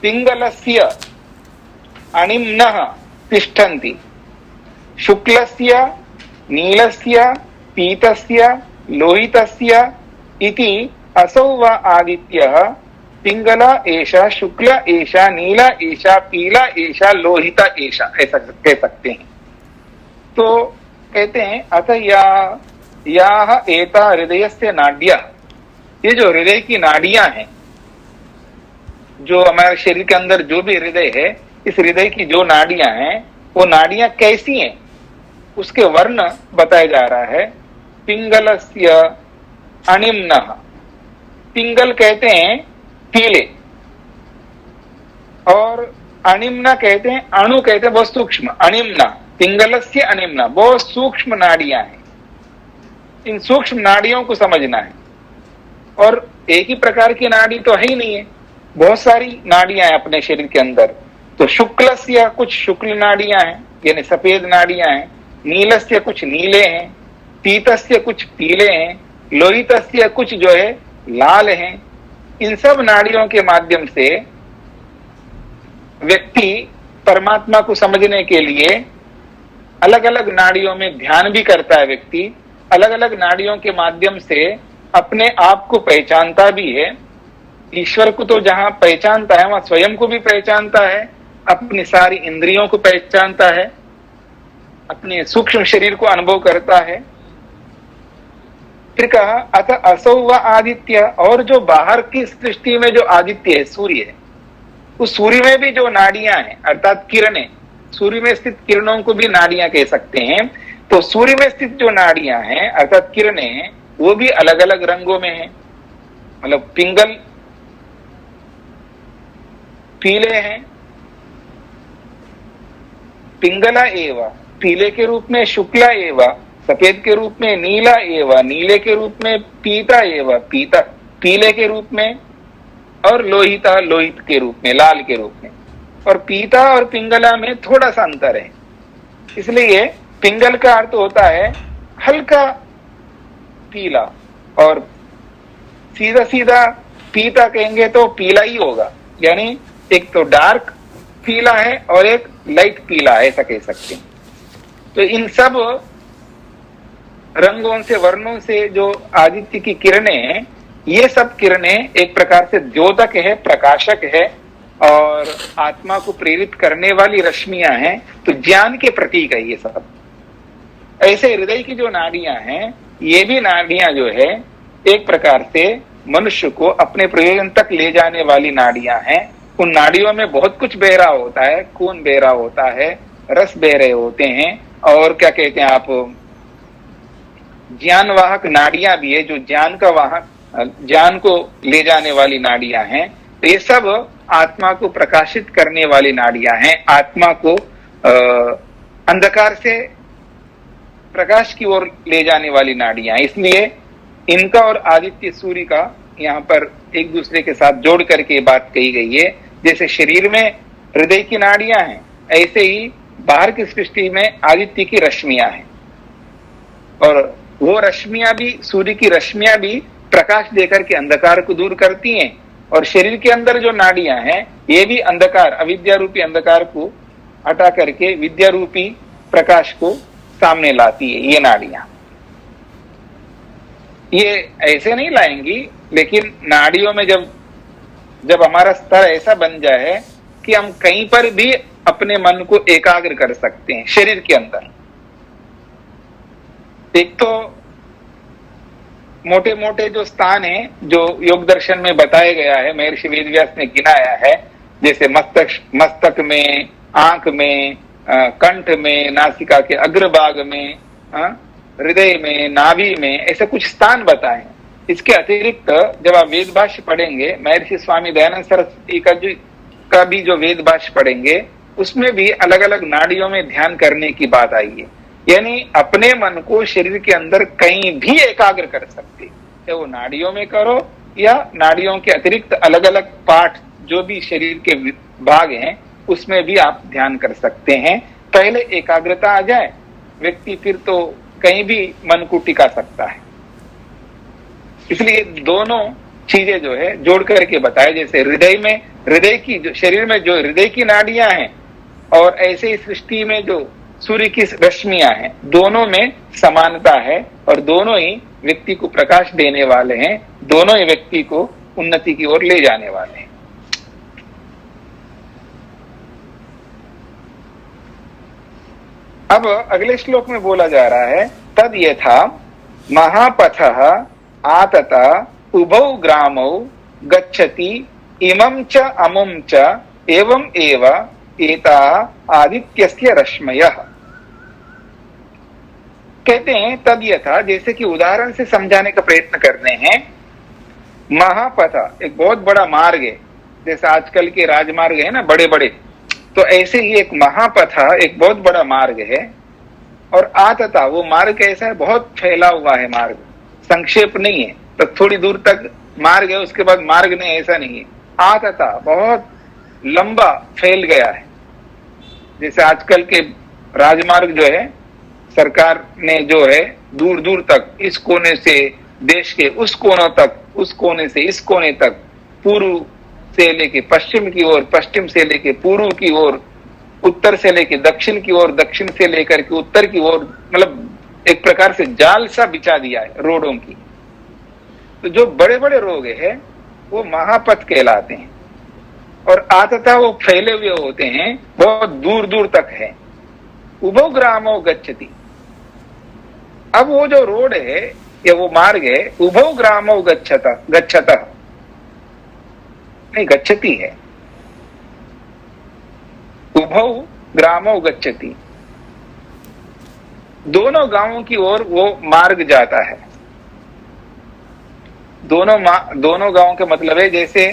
पिङ्गलस्य अणिम्नः तिष्ठन्ति, शुक्लस्य नीलस्य पीतस्य लोहितस्य इति असौ वा आदित्यः पिंगला एषा शुक्ल एषा नीला एषा पीला एषा लोहिता एषा, ऐसा कह सकते हैं। तो कहते हैं अथ याः एता हृदयस्य नाड्यः, ये जो हृदय की नाड़ियां हैं, जो हमारे शरीर के अंदर जो भी हृदय है, इस हृदय की जो नाड़ियां हैं वो नाड़ियां कैसी हैं उसके वर्ण बताया जा रहा है। पिंगलस्य अणिम्नः, पिंगल कहते हैं पीले, और अणिम्ना कहते हैं, अणु कहते हैं बहुत सूक्ष्म, अणिम्ना, पिंगलस्य अणिम्ना, बहुत सूक्ष्म नाड़ियां हैं। इन सूक्ष्म नाड़ियों को समझना है। और एक ही प्रकार की नाड़ी तो है ही नहीं है, बहुत सारी नाड़ियां हैं अपने शरीर के अंदर। तो शुक्लस्य कुछ शुक्ल नाड़ियां हैं, यानी सफेद नाड़ियां हैं, नीलस्य कुछ नीले हैं, पीतस्य कुछ पीले हैं, लोहितस्य कुछ जो है लाल हैं। इन सब नाड़ियों के माध्यम से व्यक्ति परमात्मा को समझने के लिए अलग अलग नाड़ियों में ध्यान भी करता है। व्यक्ति अलग अलग नाड़ियों के माध्यम से अपने आप को पहचानता भी है। ईश्वर को तो जहां पहचानता है वहां स्वयं को भी पहचानता है, अपनी सारी इंद्रियों को पहचानता है, अपने सूक्ष्म शरीर को अनुभव करता है। फिर कहा अथ असौ व आदित्य, और जो बाहर की सृष्टि में जो आदित्य है, सूर्य है, उस सूर्य में भी जो नाड़ियां हैं अर्थात किरणें, सूर्य में स्थित किरणों को भी नाड़ियां कह सकते हैं। तो सूर्य में स्थित जो नाड़ियां हैं अर्थात किरणें हैं, वो भी अलग अलग रंगों में हैं। मतलब पिंगल पीले हैं, पिंगला एवा पीले के रूप में, शुक्ला एवा सफेद के रूप में, नीला एवा नीले के रूप में, पीता एवा पीता पीले के रूप में, और लोहिता लोहित के रूप में, लाल के रूप में। और पीता और पिंगला में थोड़ा सा अंतर है, इसलिए पिंगल का अर्थ होता है हल्का पीला, और सीधा सीधा पीता कहेंगे तो पीला ही होगा, यानी एक तो डार्क पीला है और एक लाइट पीला है, ऐसा कह सकते हैं। तो इन सब रंगों से वर्णों से जो आदित्य की किरणें हैं, ये सब किरणें एक प्रकार से द्योतक है, प्रकाशक है, और आत्मा को प्रेरित करने वाली रश्मियां हैं। तो ज्ञान के प्रतीक है ये सब। ऐसे हृदय की जो नाड़ियां हैं, ये भी नाड़ियां जो है एक प्रकार से मनुष्य को अपने प्रयोजन तक ले जाने वाली नाड़ियां हैं। उन नाड़ियों में बहुत कुछ बह रहा होता है, खून बह रहा होता है, रस बह रहे होते हैं, और क्या कहते हैं आप, ज्ञान वाहक नाड़ियां भी है जो ज्ञान का वाहक ज्ञान को ले जाने वाली नाड़ियां हैं। तो ये सब आत्मा को प्रकाशित करने वाली नाड़ियां हैं, आत्मा को अंधकार से प्रकाश की ओर ले जाने वाली नाड़ियां। इसलिए इनका और आदित्य सूर्य का यहाँ पर एक दूसरे के साथ जोड़ करके बात कही गई है। जैसे शरीर में हृदय की नाड़ियां हैं, ऐसे ही बाहर की सृष्टि में आदित्य की रश्मियां हैं, और वो रश्मियां भी, सूर्य की रश्मियां भी प्रकाश देकर के अंधकार को दूर करती हैं। और शरीर के अंदर जो नाड़ियां हैं, ये भी अंधकार, अविद्या रूपी अंधकार को हटा करके विद्या रूपी प्रकाश को सामने लाती है। ये नाड़ियां ये ऐसे नहीं लाएंगी, लेकिन नाड़ियों में जब हमारा स्तर ऐसा बन जाए कि हम कहीं पर भी अपने मन को एकाग्र कर सकते हैं शरीर के अंदर। एक तो मोटे मोटे जो स्थान है जो योग दर्शन में बताया गया है, महर्षि वेदव्यास ने गिनाया है, जैसे मस्तक में, आंख में, कंठ में, नासिका के अग्रभाग में, हृदय में, नाभि में, ऐसे कुछ स्थान बताए। इसके अतिरिक्त जब आप वेद भाष्य पढ़ेंगे, महर्षि स्वामी दयानंद सरस्वती का भी जो वेद भाष्य पढ़ेंगे, उसमें भी अलग अलग नाड़ियों में ध्यान करने की बात आई है। यानी अपने मन को शरीर के अंदर कहीं भी एकाग्र कर सकते, चाहे वो नाड़ियों में करो या नाड़ियों के अतिरिक्त अलग अलग पार्ट जो भी शरीर के भाग हैं उसमें भी आप ध्यान कर सकते हैं। पहले एकाग्रता आ जाए व्यक्ति, फिर तो कहीं भी मन को टिका सकता है। इसलिए दोनों चीजें जो है जोड़ करके बताए, जैसे हृदय की जो शरीर में जो हृदय की नाड़ियां हैं, और ऐसे ही सृष्टि में जो सूर्य की रश्मियां हैं, दोनों में समानता है और दोनों ही व्यक्ति को प्रकाश देने वाले हैं, दोनों ही व्यक्ति को उन्नति की ओर ले जाने वाले हैं। अब अगले श्लोक में बोला जा रहा है, तद यथा महापथः आतता उभौ ग्रामौ गच्छति इमं च अमुं च एवं एव एता आदित्यस्य रश्मयः। कहते हैं तद यथा, जैसे कि उदाहरण से समझाने का प्रयत्न कर रहे हैं। महापथ एक बहुत बड़ा मार्ग है, जैसे आजकल के राजमार्ग है ना बड़े बड़े, तो ऐसे ही एक महापथ एक बहुत बड़ा मार्ग है। और आतता वो मार्ग कैसा है, बहुत फैला हुआ है मार्ग, संक्षेप नहीं है, तो थोड़ी दूर तक मार्ग है, उसके बाद मार्ग नहीं, ऐसा नहीं है। आतता बहुत लंबा फैल गया है। जैसे आजकल के राजमार्ग जो है, सरकार ने जो है दूर दूर तक, इस कोने से देश के उस कोनों तक, उस कोने से इस कोने तक, पूर्व से लेके पश्चिम की ओर, पश्चिम से लेके पूर्व की ओर, उत्तर से लेके दक्षिण की ओर, दक्षिण से लेकर के उत्तर की ओर, मतलब एक प्रकार से जाल सा बिछा दिया है रोडों की। तो जो बड़े बड़े रोड है वो महापथ कहलाते हैं, और आतता वो फैले हुए होते हैं, बहुत दूर दूर तक है। उभौ ग्रामो गच्छति, अब वो जो रोड है या वो मार्ग है, उभौ ग्रामो गच्छतः नहीं, गच्छति है, उभौ ग्रामो गच्छति, दोनों गांवों की ओर वो मार्ग जाता है। दोनों गांवों के मतलब है, जैसे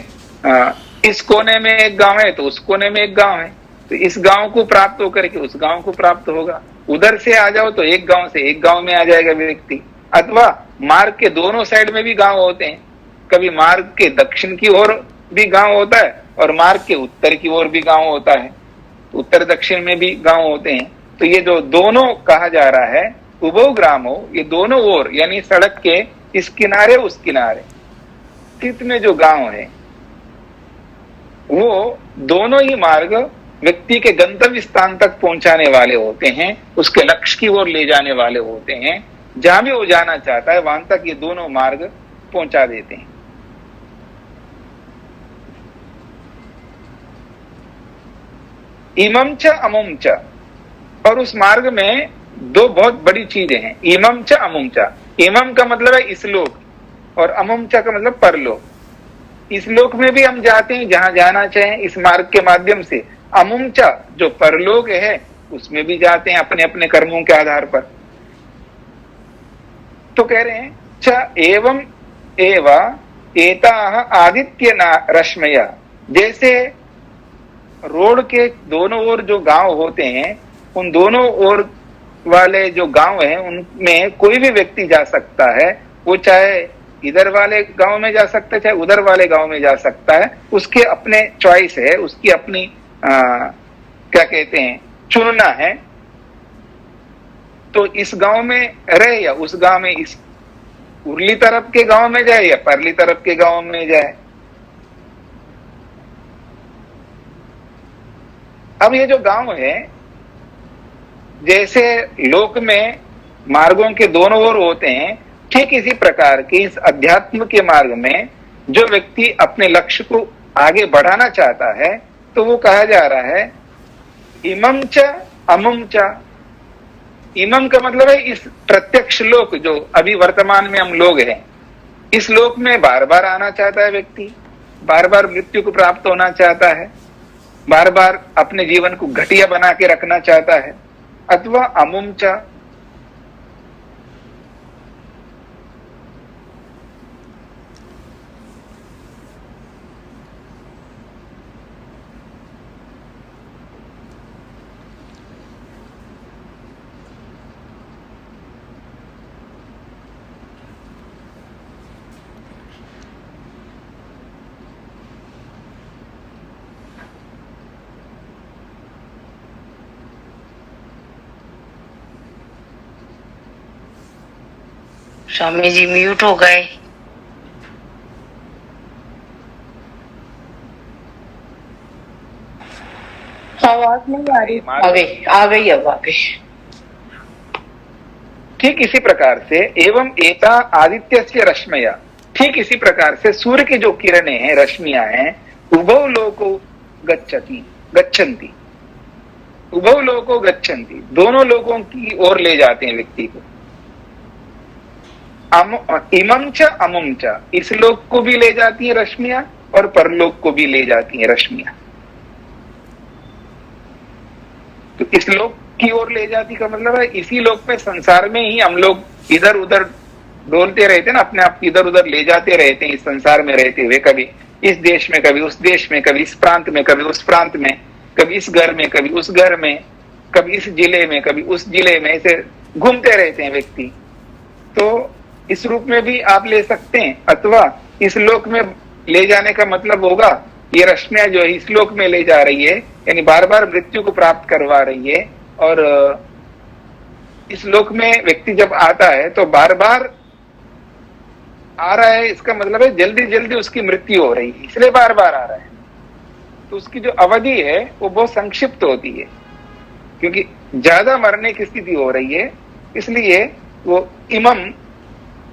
इस कोने में एक गांव है तो उस कोने में एक गांव है, तो इस गांव को प्राप्त होकर के उस गांव को प्राप्त होगा। उधर से आ जाओ तो एक गांव से एक गांव में आ जाएगा व्यक्ति। अथवा मार्ग के दोनों साइड में भी गांव होते हैं, कभी मार्ग के दक्षिण की ओर भी गांव होता है और मार्ग के उत्तर की ओर भी गांव होता है, उत्तर दक्षिण में भी गांव होते हैं। तो ये जो दोनों कहा जा रहा है उभौ ग्रामो, ये दोनों ओर यानी सड़क के इस किनारे उस किनारे स्थित में जो गांव है, वो दोनों ही मार्ग व्यक्ति के गंतव्य स्थान तक पहुंचाने वाले होते हैं, उसके लक्ष्य की ओर ले जाने वाले होते हैं। जहां भी वो जाना चाहता है वहां तक ये दोनों मार्ग पहुंचा देते हैं। इमं च अमुं च, और उस मार्ग में दो बहुत बड़ी चीजें हैं। इमं च अमुं च, इमं का मतलब है इस लोक, और अमुं च का मतलब परलोक। इस लोक में भी हम जाते हैं जहां जाना चाहें इस मार्ग के माध्यम से। अमुं च जो परलोक है उसमें भी जाते हैं अपने अपने कर्मों के आधार पर। तो कह रहे हैं च एवं एव एताः आदित्य रश्मया, जैसे रोड के दोनों ओर जो गांव होते हैं, उन दोनों ओर वाले जो गांव हैं उनमें कोई भी व्यक्ति जा सकता है। वो चाहे इधर वाले गांव में जा सकता है, चाहे उधर वाले गांव में जा सकता है, उसके अपने चॉइस है, उसकी अपनी क्या कहते हैं, चुनना है। तो इस गांव में रहे या उस गांव में, इस उरली तरफ के गांव में जाए या परली तरफ के गांव में जाए। अब ये जो गांव है, जैसे लोक में मार्गों के दोनों ओर होते हैं, ठीक इसी प्रकार के इस अध्यात्म के मार्ग में जो व्यक्ति अपने लक्ष्य को आगे बढ़ाना चाहता है, तो वो कहा जा रहा है इमं च अमुम च। इमम का मतलब है इस प्रत्यक्ष लोक, जो अभी वर्तमान में हम लोग हैं, इस लोक में बार बार आना चाहता है व्यक्ति, बार बार मृत्यु को प्राप्त होना चाहता है, बार बार अपने जीवन को घटिया बना के रखना चाहता है। अथवा अमुम च, स्वामी जी म्यूट हो गए। आवाज नहीं आ रही। आ गई अब आ गई। ठीक इसी प्रकार से एवं एता आदित्यस्य रश्मया, ठीक इसी प्रकार से सूर्य की जो किरणें हैं, रश्मियां हैं, उभौ लोको गच्छन्ति, उभौ लोको गच्छन्ति, दोनों लोगों की ओर ले जाते हैं व्यक्ति को। इमं च अमुम च, इस लोक को भी ले जाती है रश्मियां और परलोक को भी ले जाती है रश्मियां। तो इस लोक की ओर ले जाती का मतलब है इसी लोक में, संसार में ही हम लोग इधर उधर डोलते रहते हैं ना, अपने आप इधर उधर ले जाते रहते हैं इस संसार में रहते हुए, कभी इस देश में, कभी उस देश में, कभी इस प्रांत में, कभी उस प्रांत में, कभी इस घर में, कभी उस घर में, कभी इस जिले में, कभी उस जिले में, ऐसे घूमते रहते हैं व्यक्ति। तो इस रूप में भी आप ले सकते हैं। अथवा इस लोक में ले जाने का मतलब होगा ये रश्मियां जो है इस लोक में ले जा रही है, यानी बार बार मृत्यु को प्राप्त करवा रही है। और इस लोक में व्यक्ति जब आता है तो बार बार आ रहा है, इसका मतलब है जल्दी जल्दी उसकी मृत्यु हो रही है, इसलिए बार बार आ रहा है। तो उसकी जो अवधि है वो बहुत संक्षिप्त होती है, क्योंकि ज्यादा मरने की स्थिति हो रही है, इसलिए वो इमम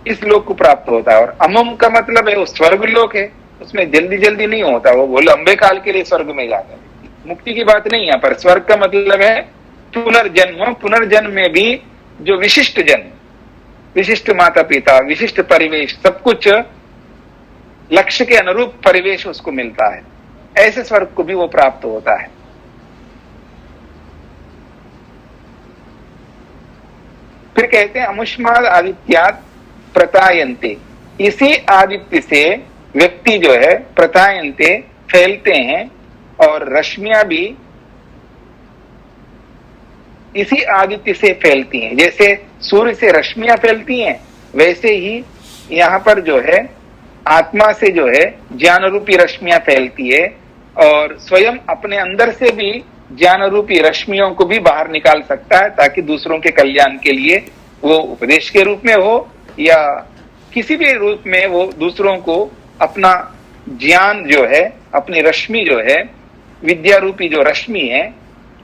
इस लोक को प्राप्त होता है। और अमम का मतलब है वो स्वर्ग लोक है, उसमें जल्दी जल्दी नहीं होता, वो लंबे काल के लिए स्वर्ग में जाता है। मुक्ति की बात नहीं है पर। स्वर्ग का मतलब है पुनर्जन्म, पुनर्जन्म में भी जो विशिष्ट जन्म, विशिष्ट माता पिता, विशिष्ट परिवेश, सब कुछ लक्ष्य के अनुरूप परिवेश उसको मिलता है, ऐसे स्वर्ग को भी वो प्राप्त होता है। फिर कहते हैं अमुष्माद आदित्यात् प्रतायन्ते, इसी आदित्य से व्यक्ति जो है प्रतायन्ते फैलते हैं, और रश्मियां भी इसी आदित्य से फैलती हैं। जैसे सूर्य से रश्मियां फैलती हैं, वैसे ही यहाँ पर जो है आत्मा से जो है ज्ञान रूपी रश्मियां फैलती है, और स्वयं अपने अंदर से भी ज्ञान रूपी रश्मियों को भी बाहर निकाल सकता है, ताकि दूसरों के कल्याण के लिए वो उपदेश के रूप में हो या किसी भी रूप में वो दूसरों को अपना ज्ञान जो है, अपनी रश्मि जो है, विद्या रूपी जो रश्मि है,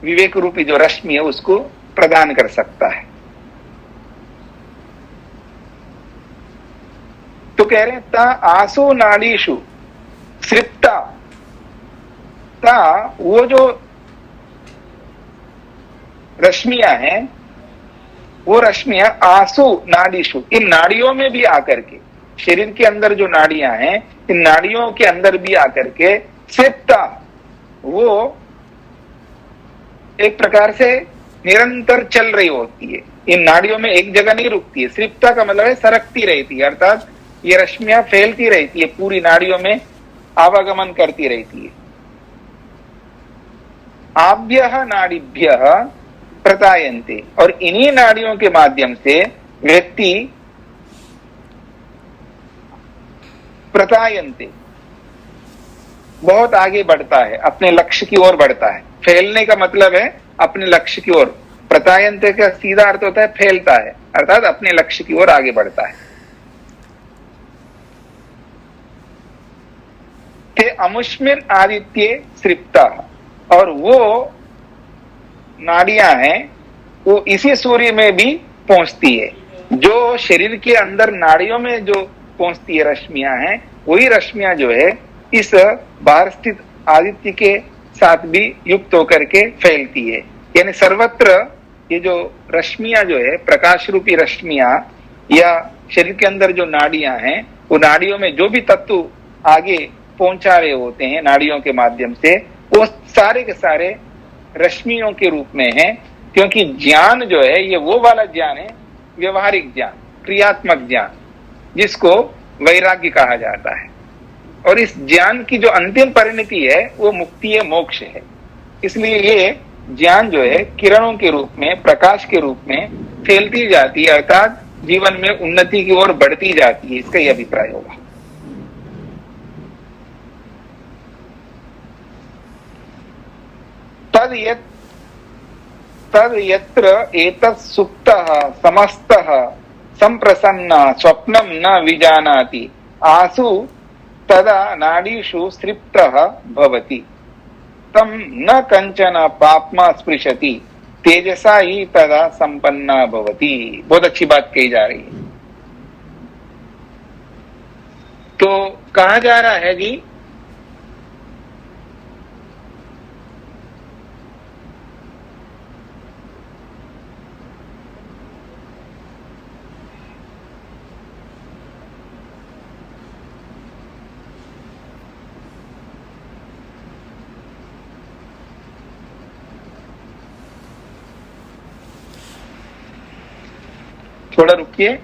विवेक रूपी जो रश्मि है, उसको प्रदान कर सकता है। तो कह रहे हैं ता आसो नाड़ीषु सृप्ता, ता वो जो रश्मियां हैं, वो रश्मियां आसु नाड़ीषु, इन नाड़ियों में भी आकर के, शरीर के अंदर जो नाड़ियां हैं, इन नाड़ियों के अंदर भी आकर के सृप्ता, वो एक प्रकार से निरंतर चल रही होती है। इन नाड़ियों में एक जगह नहीं रुकती है। सृप्ता का मतलब है सरकती रहती है, अर्थात ये रश्मियां फैलती रहती है, पूरी नाड़ियों में आवागमन करती रहती है। आभ्यः नाड़ीभ्यः प्रतायन्ते, और इन्हीं नाड़ियों के माध्यम से व्यक्ति प्रतायन्ते बहुत आगे बढ़ता है, अपने लक्ष्य की ओर बढ़ता है। फैलने का मतलब है अपने लक्ष्य की ओर। प्रतायन्ते का सीधा अर्थ होता है फैलता है, अर्थात अपने लक्ष्य की ओर आगे बढ़ता है। ते अमुष्मिन आदित्य सृप्ता, और वो नाड़ियां हैं वो इसी सूर्य में भी पहुंचती है। जो शरीर के अंदर नाड़ियों में जो पहुंचती है रश्मियां हैं, वही रश्मियां जो है इस बाहर स्थित आदित्य के साथ भी युक्त होकर के फैलती है। यानी सर्वत्र ये जो रश्मियां जो है, प्रकाश रूपी रश्मियां, या शरीर के अंदर जो नाड़ियां हैं, वो नाड़ियों में जो भी तत्व आगे पहुंचा रहे होते हैं नाड़ियों के माध्यम से, वो सारे के सारे रश्मियों के रूप में है। क्योंकि ज्ञान जो है ये वो वाला ज्ञान है, व्यवहारिक ज्ञान, क्रियात्मक ज्ञान, जिसको वैराग्य कहा जाता है। और इस ज्ञान की जो अंतिम परिणति है वो मुक्ति है, मोक्ष है। इसलिए ये ज्ञान जो है किरणों के रूप में, प्रकाश के रूप में फैलती जाती है, अर्थात जीवन में उन्नति की ओर बढ़ती जाती है। इसका यह अभिप्राय होगा। तद यत्र एतत् सुप्तः समस्तः संप्रसन्नः स्वप्नं न विजानाति आसु तदा नाडीषु सृप्तः भवति तम न कंचन पाप्मा स्पृशति तेजसा ही तदा संपन्ना भवति। बहुत अच्छी बात कही जा रही है। तो कहा जा रहा है जी, थोड़ा रुकिए।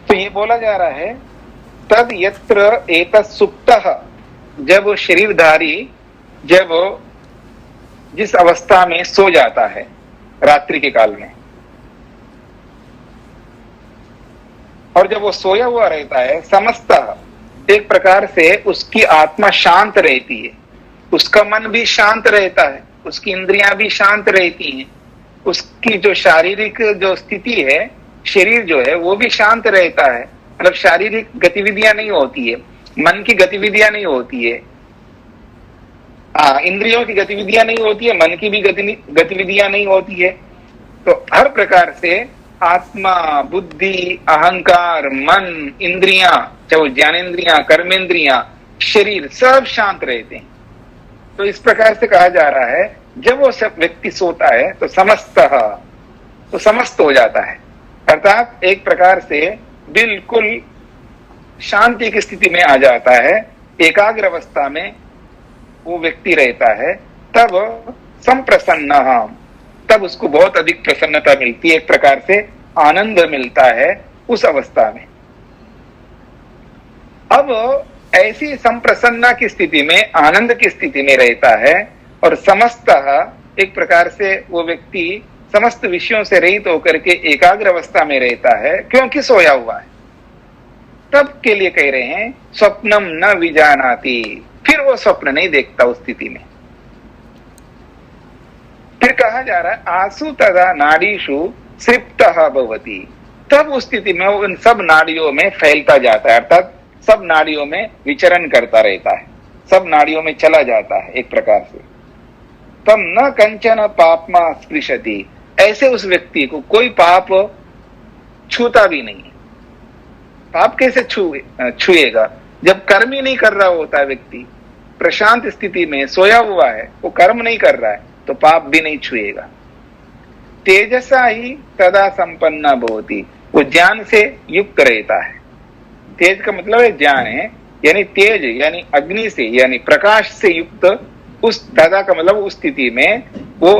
तो ये बोला जा रहा है, तद यत्र एतत् सुप्तः, जब शरीरधारी जब जिस अवस्था में सो जाता है रात्रि के काल में, और जब वो सोया हुआ रहता है, समस्त एक प्रकार से उसकी आत्मा शांत रहती है, उसका मन भी शांत रहता है, उसकी इंद्रियां भी शांत रहती हैं, उसकी जो शारीरिक जो स्थिति है, शरीर जो है वो भी शांत रहता है। मतलब शारीरिक गतिविधियां नहीं होती है, मन की गतिविधियां नहीं होती है, इंद्रियों की गतिविधियां नहीं होती है, मन की भी गतिविधियां नहीं होती है। तो हर प्रकार से आत्मा, बुद्धि, अहंकार, मन, इंद्रियां, चाहे वो ज्ञानेन्द्रियां, कर्मेंद्रियां, शरीर, सब शांत रहते हैं। तो इस प्रकार से कहा जा रहा है, जब वो सब व्यक्ति सोता है तो समस्त हो जाता है, अर्थात एक प्रकार से बिल्कुल शांति की स्थिति में आ जाता है, एकाग्र अवस्था में वो व्यक्ति रहता है। तब संप्रसन्न, तब उसको बहुत अधिक प्रसन्नता मिलती है, एक प्रकार से आनंद मिलता है उस अवस्था में। अब ऐसी संप्रसन्ना की स्थिति में, आनंद की स्थिति में रहता है, और समस्त एक प्रकार से वो व्यक्ति समस्त विषयों से रहित होकर के एकाग्र अवस्था में रहता है, क्योंकि सोया हुआ है। तब के लिए कह रहे हैं स्वप्नम न विजानाति, फिर वो स्वप्न नहीं देखता उस स्थिति में। फिर कहा जा रहा है आसु तदा नाडीषु सृप्तः भवति, तब उस स्थिति में उन सब नाड़ियों में फैलता जाता है, अर्थात सब नाड़ियों में विचरण करता रहता है, सब नाड़ियों में चला जाता है एक प्रकार से। तम न कंचन पापमा स्पृशति, ऐसे उस व्यक्ति को कोई पाप छूता भी नहीं, पाप कैसे छुएगा? जब कर्म ही नहीं कर रहा होता है व्यक्ति, प्रशांत स्थिति में सोया हुआ है, वो कर्म नहीं कर रहा है, तो पाप भी नहीं छुएगा। तेजसा ही तदा संपन्ना भवति, वो ज्ञान से युक्त रहता है। तेज का मतलब है ज्ञान है, यानी तेज यानी अग्नि से यानी प्रकाश से युक्त उस तदा का मतलब उस स्थिति में वो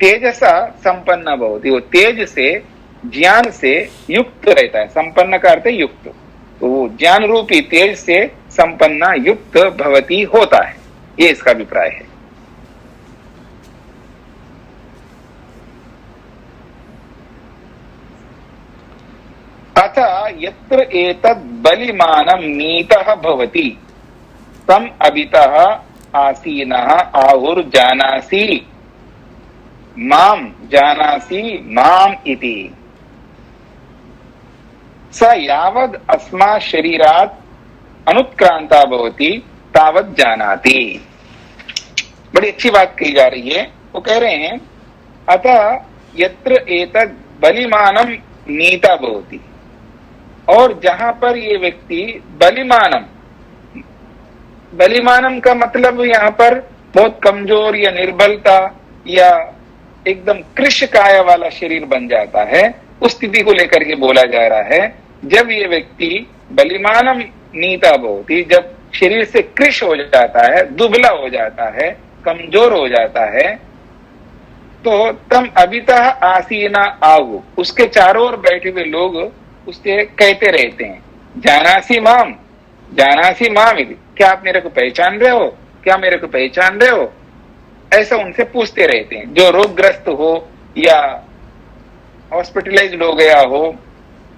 तेजसा संपन्न भवति, वो तेज से ज्ञान से युक्त रहता है। संपन्न का अर्थ है युक्त, तो वो ज्ञान रूपी तेज से संपन्न युक्त भवति होता है, ये इसका अभिप्राय है। अतः यत्र एतद् बलिमानं नीतः भवति तम अभितः आसीनः आहुर्जानासि माम जानासि माम इति स यावद् अस्मात् शरीरात् अनुत्क्रांता भवति तावत् जानाति। बड़ी अच्छी बात कही जा रही है। वो कह रहे हैं अतः यत्र एतद् बलिमानं नीता भवति, और जहां पर ये व्यक्ति बलिमानम का मतलब यहाँ पर बहुत कमजोर या निर्बलता या एकदम कृश काय वाला शरीर बन जाता है, उस स्थिति को लेकर के बोला जा रहा है। जब ये व्यक्ति बलिमानम नीता भवति, जब शरीर से कृश हो जाता है, दुबला हो जाता है, कमजोर हो जाता है, तो तम अभितः आसीना आहु, उसके चारों ओर बैठे हुए लोग उससे कहते रहते हैं जानासी माम इति, क्या आप मेरे को पहचान रहे हो, क्या मेरे को पहचान रहे हो, ऐसा उनसे पूछते रहते हैं। जो रोगग्रस्त हो या हॉस्पिटलाइज्ड हो गया हो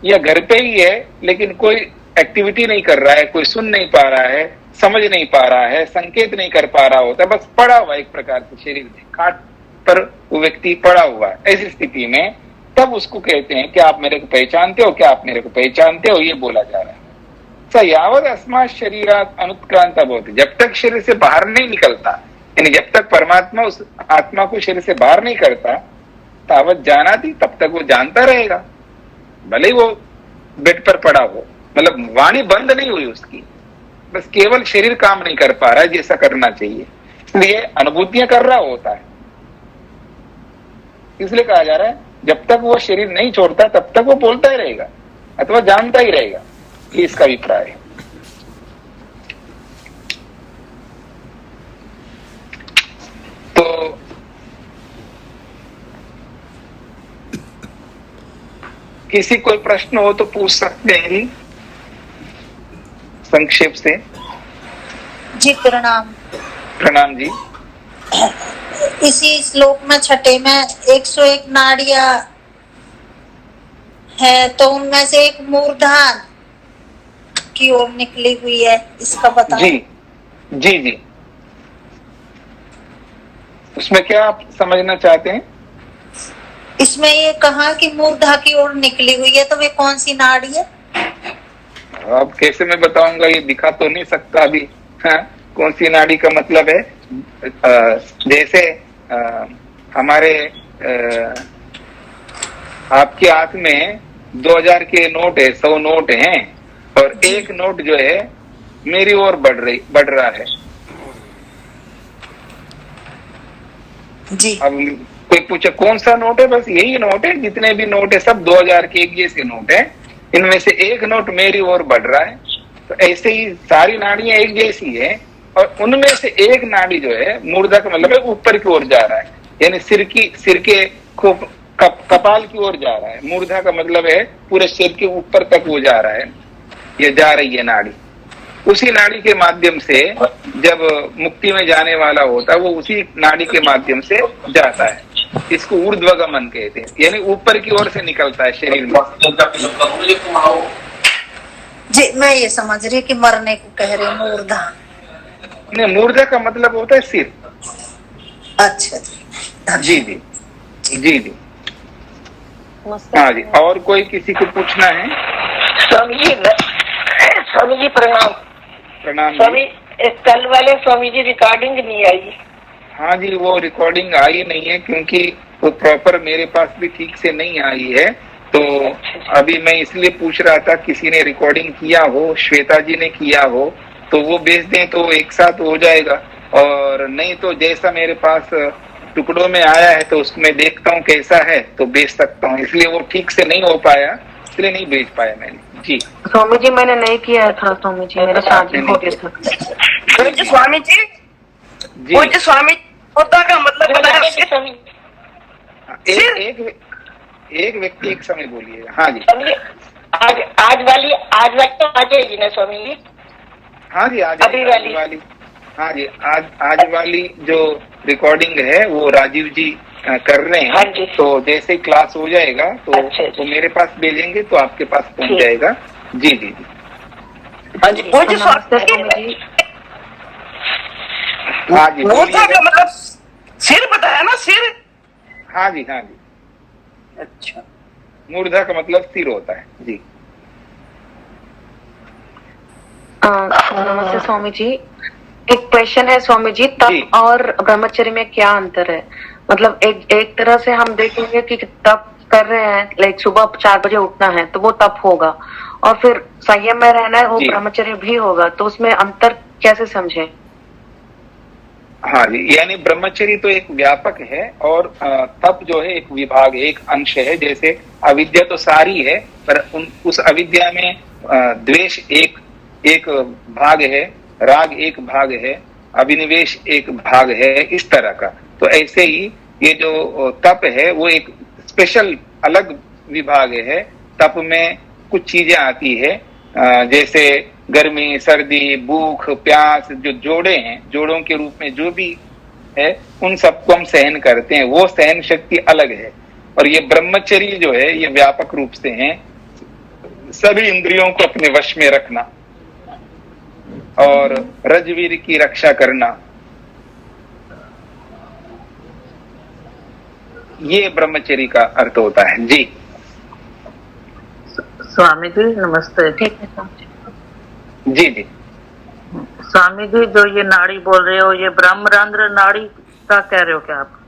या घर पे ही है लेकिन कोई एक्टिविटी नहीं कर रहा है, कोई सुन नहीं पा रहा है, समझ नहीं पा रहा है, संकेत नहीं कर पा रहा होता, बस पड़ा हुआ एक प्रकार से शरीर में खाट पर वो व्यक्ति पड़ा हुआ है, ऐसी स्थिति में तब उसको कहते हैं कि आप मेरे को पहचानते हो, क्या आप मेरे को पहचानते हो, ये बोला जा रहा है। स यावद अस्मात् शरीरात् अनुत्क्रांता भवति, जब तक शरीर से बाहर नहीं निकलता, यानी जब तक परमात्मा उस आत्मा को शरीर से बाहर नहीं करता, तावत जानाति, तब तक वो जानता रहेगा, भले ही वो बेड पर पड़ा हो, मतलब वाणी बंद नहीं हुई उसकी, बस केवल शरीर काम नहीं कर पा रहा है जैसा करना चाहिए, इसलिए अनुभूतियां कर रहा होता है। इसलिए कहा जा रहा है जब तक वो शरीर नहीं छोड़ता तब तक वो बोलता ही रहेगा अथवा जानता ही रहेगा, ये इसका अभिप्राय है। तो किसी कोई प्रश्न हो तो पूछ सकते हैं जी, संक्षेप से। जी प्रणाम। प्रणाम जी। इसी श्लोक में छठे में 101 नाड़ियां है, तो उनमें से एक मूर्धान की ओर निकली हुई है, इसका बताओ। जी जी जी, उसमें क्या आप समझना चाहते हैं? इसमें ये कहा कि मूर्धा की ओर निकली हुई है, तो वे कौन सी नाड़ी है? अब कैसे मैं बताऊंगा, ये दिखा तो नहीं सकता अभी। हाँ, कौन सी नाड़ी का मतलब है, जैसे हमारे आपके हाथ में 2000 के नोट है, 100 नोट हैं, और एक नोट जो है मेरी ओर बढ़ रहा है जी। अब कोई पूछे कौन सा नोट है, बस यही नोट है, जितने भी नोट है सब 2000 के एक जैसे नोट है, इनमें से एक नोट मेरी ओर बढ़ रहा है। तो ऐसे ही सारी नाड़ियां एक जैसी है, और उनमें से एक नाड़ी जो है मूर्धा का मतलब है ऊपर की ओर जा रहा है, यानी सिर के कपाल की ओर जा रहा है। मूर्धा का मतलब है पूरे सिर के ऊपर तक वो जा रहा है, ये जा रही है नाड़ी। उसी नाड़ी के माध्यम से जब मुक्ति में जाने वाला होता है वो उसी नाड़ी के माध्यम से जाता है, इसको ऊर्ध्वगमन कहते हैं, यानी ऊपर की ओर से निकलता है शरीर में। जी मैं ये समझ रही कि मरने को कह रहे मूर्धा। नहीं, मूर्धा का मतलब होता है सिर। अच्छा जी जी जी जी। हाँ जी, और कोई किसी को पूछना है? स्वामी जी प्रणाम। प्रणाम स्वामी, कल वाले स्वामी जी रिकॉर्डिंग नहीं आई। हाँ जी, वो रिकॉर्डिंग आई नहीं है क्योंकि वो प्रॉपर मेरे पास भी ठीक से नहीं आई है, तो अभी मैं इसलिए पूछ रहा था, किसी ने रिकॉर्डिंग किया हो, श्वेता जी ने किया हो तो वो भेज दें तो एक साथ हो जाएगा, और नहीं तो जैसा मेरे पास टुकड़ों में आया है तो उसमें देखता हूँ कैसा है तो भेज सकता हूँ। इसलिए वो ठीक से नहीं हो पाया, इसलिए नहीं भेज पाया मैंने। जी स्वामी जी मैंने नहीं किया था, स्वामी जी मेरे शादी हो गया था। पूज्य स्वामी जी, जी पूज्य स्वामी होता का मतलब बताया स्वामी एक व्यक्ति एक समय बोलिएगा। हाँ जी आज वाली तो आ जाएगी ना स्वामी जी? हाँ जी आज अभी वाली। हाँ जी आज वाली जो रिकॉर्डिंग है वो राजीव जी कर रहे हाँ हैं। जी। तो जैसे ही क्लास हो जाएगा तो अच्छा। वो मेरे पास भेजेंगे तो आपके पास पहुंच ठीक। जाएगा। जी जी जी हाँ जी पूज्य नमस्ते स्वामी स्वामी जी। हाँ जी मूर्धा का बोलिएगा। मतलब सिर बताया ना, सिर। हाँ जी हाँ जी, अच्छा मूर्धा का मतलब सिर होता है। जी नमस्ते स्वामी जी, एक क्वेश्चन है स्वामी जी, जी। तप और ब्रह्मचर्य में क्या अंतर है? मतलब एक तरह से हम देखेंगे कि तप कर रहे हैं, लाइक सुबह 4 बजे उठना है तो वो तप होगा, और फिर संयम में रहना है वो जी। ब्रह्मचर्य भी होगा, तो उसमें अंतर कैसे समझे? हाँ जी, यानी ब्रह्मचर्य तो एक व्यापक है और तप जो है एक विभाग है, एक अंश है। जैसे अविद्या तो सारी है, पर उस अविद्या में द्वेष एक भाग है, राग एक भाग है, अभिनिवेश एक भाग है, इस तरह का। तो ऐसे ही ये जो तप है वो एक स्पेशल अलग विभाग है। तप में कुछ चीजें आती है, जैसे गर्मी, सर्दी, भूख, प्यास, जो जोड़े हैं, जोड़ों के रूप में जो भी है उन सबको हम सहन करते हैं, वो सहन शक्ति अलग है। और ये ब्रह्मचर्य जो है ये व्यापक रूप से है, सभी इंद्रियों को अपने वश में रखना और रजवीर की रक्षा करना, ये ब्रह्मचर्य का अर्थ होता है। जी स्वामी जी नमस्ते। ठीक है स्वामी जी। जी जी स्वामी जी जो ये नाड़ी बोल रहे हो, ये ब्रह्मरंध्र नाड़ी का कह रहे हो क्या आप?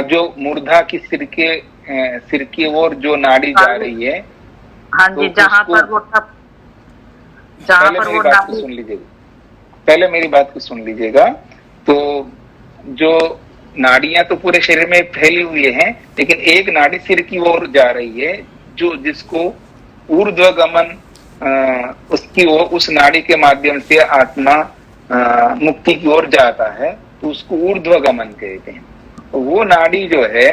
जो मूर्धा की सिर की ओर जो नाड़ी जा रही है, हाँ जी, तो जहाँ उसको- पर वो तप, जहाँ पहले पर मेरी वो बात को नाड़ी, सुन लीजिएगा, पहले मेरी बात को सुन लीजिएगा। तो जो नाड़ियां तो पूरे शरीर में फैली हुई हैं, लेकिन एक नाड़ी सिर की ओर जा रही है, जो जिसको ऊर्ध्वगमन, उसकी ओर, उस नाड़ी के माध्यम से आत्मा मुक्ति की ओर जाता है, तो उसको ऊर्ध्वगमन कहते हैं। तो वो नाड़ी जो है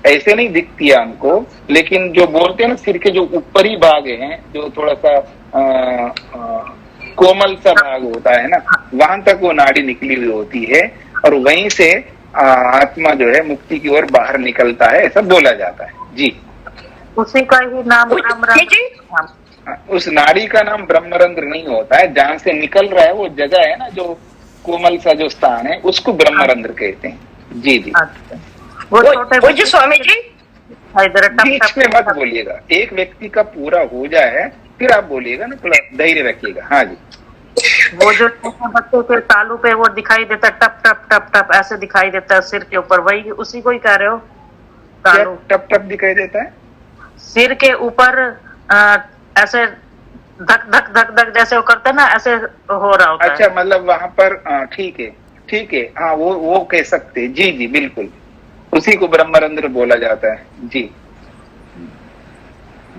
ऐसे नहीं दिखती है हमको, लेकिन जो बोलते हैं ना सिर के जो ऊपरी भाग हैं, जो थोड़ा सा कोमल सा भाग होता है ना, वहां तक वो नाड़ी निकली हुई होती है, और वहीं से आत्मा जो है मुक्ति की ओर बाहर निकलता है, ऐसा बोला जाता है। जी उसी का ही नाम ब्रह्मरंध्र। उस नाड़ी का नाम ब्रह्मरंध्र नहीं होता है, जहां से निकल रहा है वो जगह है ना, जो कोमल सा जो स्थान है, उसको ब्रह्मरंध्र कहते हैं। जी जी अच्छा, वो छोटे पूज्य स्वामी जी, इधर टप बीच में मत बोलिएगा, एक व्यक्ति का पूरा हो जाए फिर आप बोलिएगा ना, थोड़ा धैर्य रखिएगा। हाँ जी, वो जो छोटे बच्चे के तालू पे वो दिखाई देता है, टप टप टप टप ऐसे दिखाई देता है सिर के ऊपर, वही उसी को ही कह रहे हो? क्या तालू टप टप दिखाई देता है? सिर के ऊपर ऐसे धक धक धक धक जैसे वो करते हैं ना, ऐसे हो रहा होता अच्छा, है। मतलब वहां पर ठीक है, हाँ वो कह सकते हैं। जी जी बिल्कुल, उसी को ब्रह्मरंध्र बोला जाता है। जी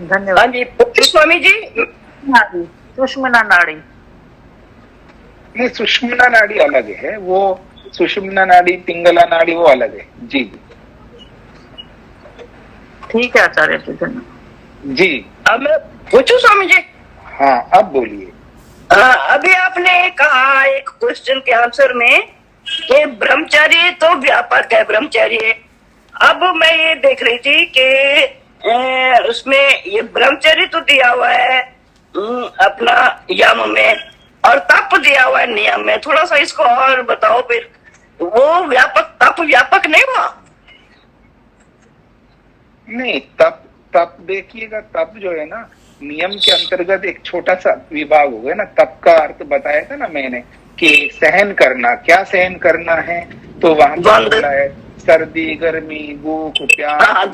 धन्यवाद। हाँ जी पूज्य स्वामी जी, नाड़ी, सुषुम्ना नाड़ी। ये सुषुम्ना नाड़ी अलग है, वो सुषुम्ना नाड़ी, पिंगला नाड़ी वो अलग है। जी जी ठीक है आचार्य जी, धन्यवाद। जी अब मैं पूछूं स्वामी जी? हाँ, अब बोलिए। अभी आपने कहा एक क्वेश्चन के आंसर में कि ब्रह्मचर्य तो व्यापक है, ब्रह्मचर्य। अब मैं ये देख रही थी कि उसमें ये ब्रह्मचर्य तो दिया हुआ है अपना यम में, और तप दिया हुआ है नियम में। थोड़ा सा इसको और बताओ फिर, वो व्यापक तप व्यापक नहीं हुआ? नहीं, तप देखिएगा, तप जो है ना नियम के अंतर्गत एक छोटा सा विभाग हो गया ना। तप का अर्थ बताया था ना मैंने कि सहन करना, क्या सहन करना है, तो वहां पर बोला है सर्दी गर्मी भूख प्यास हाँ,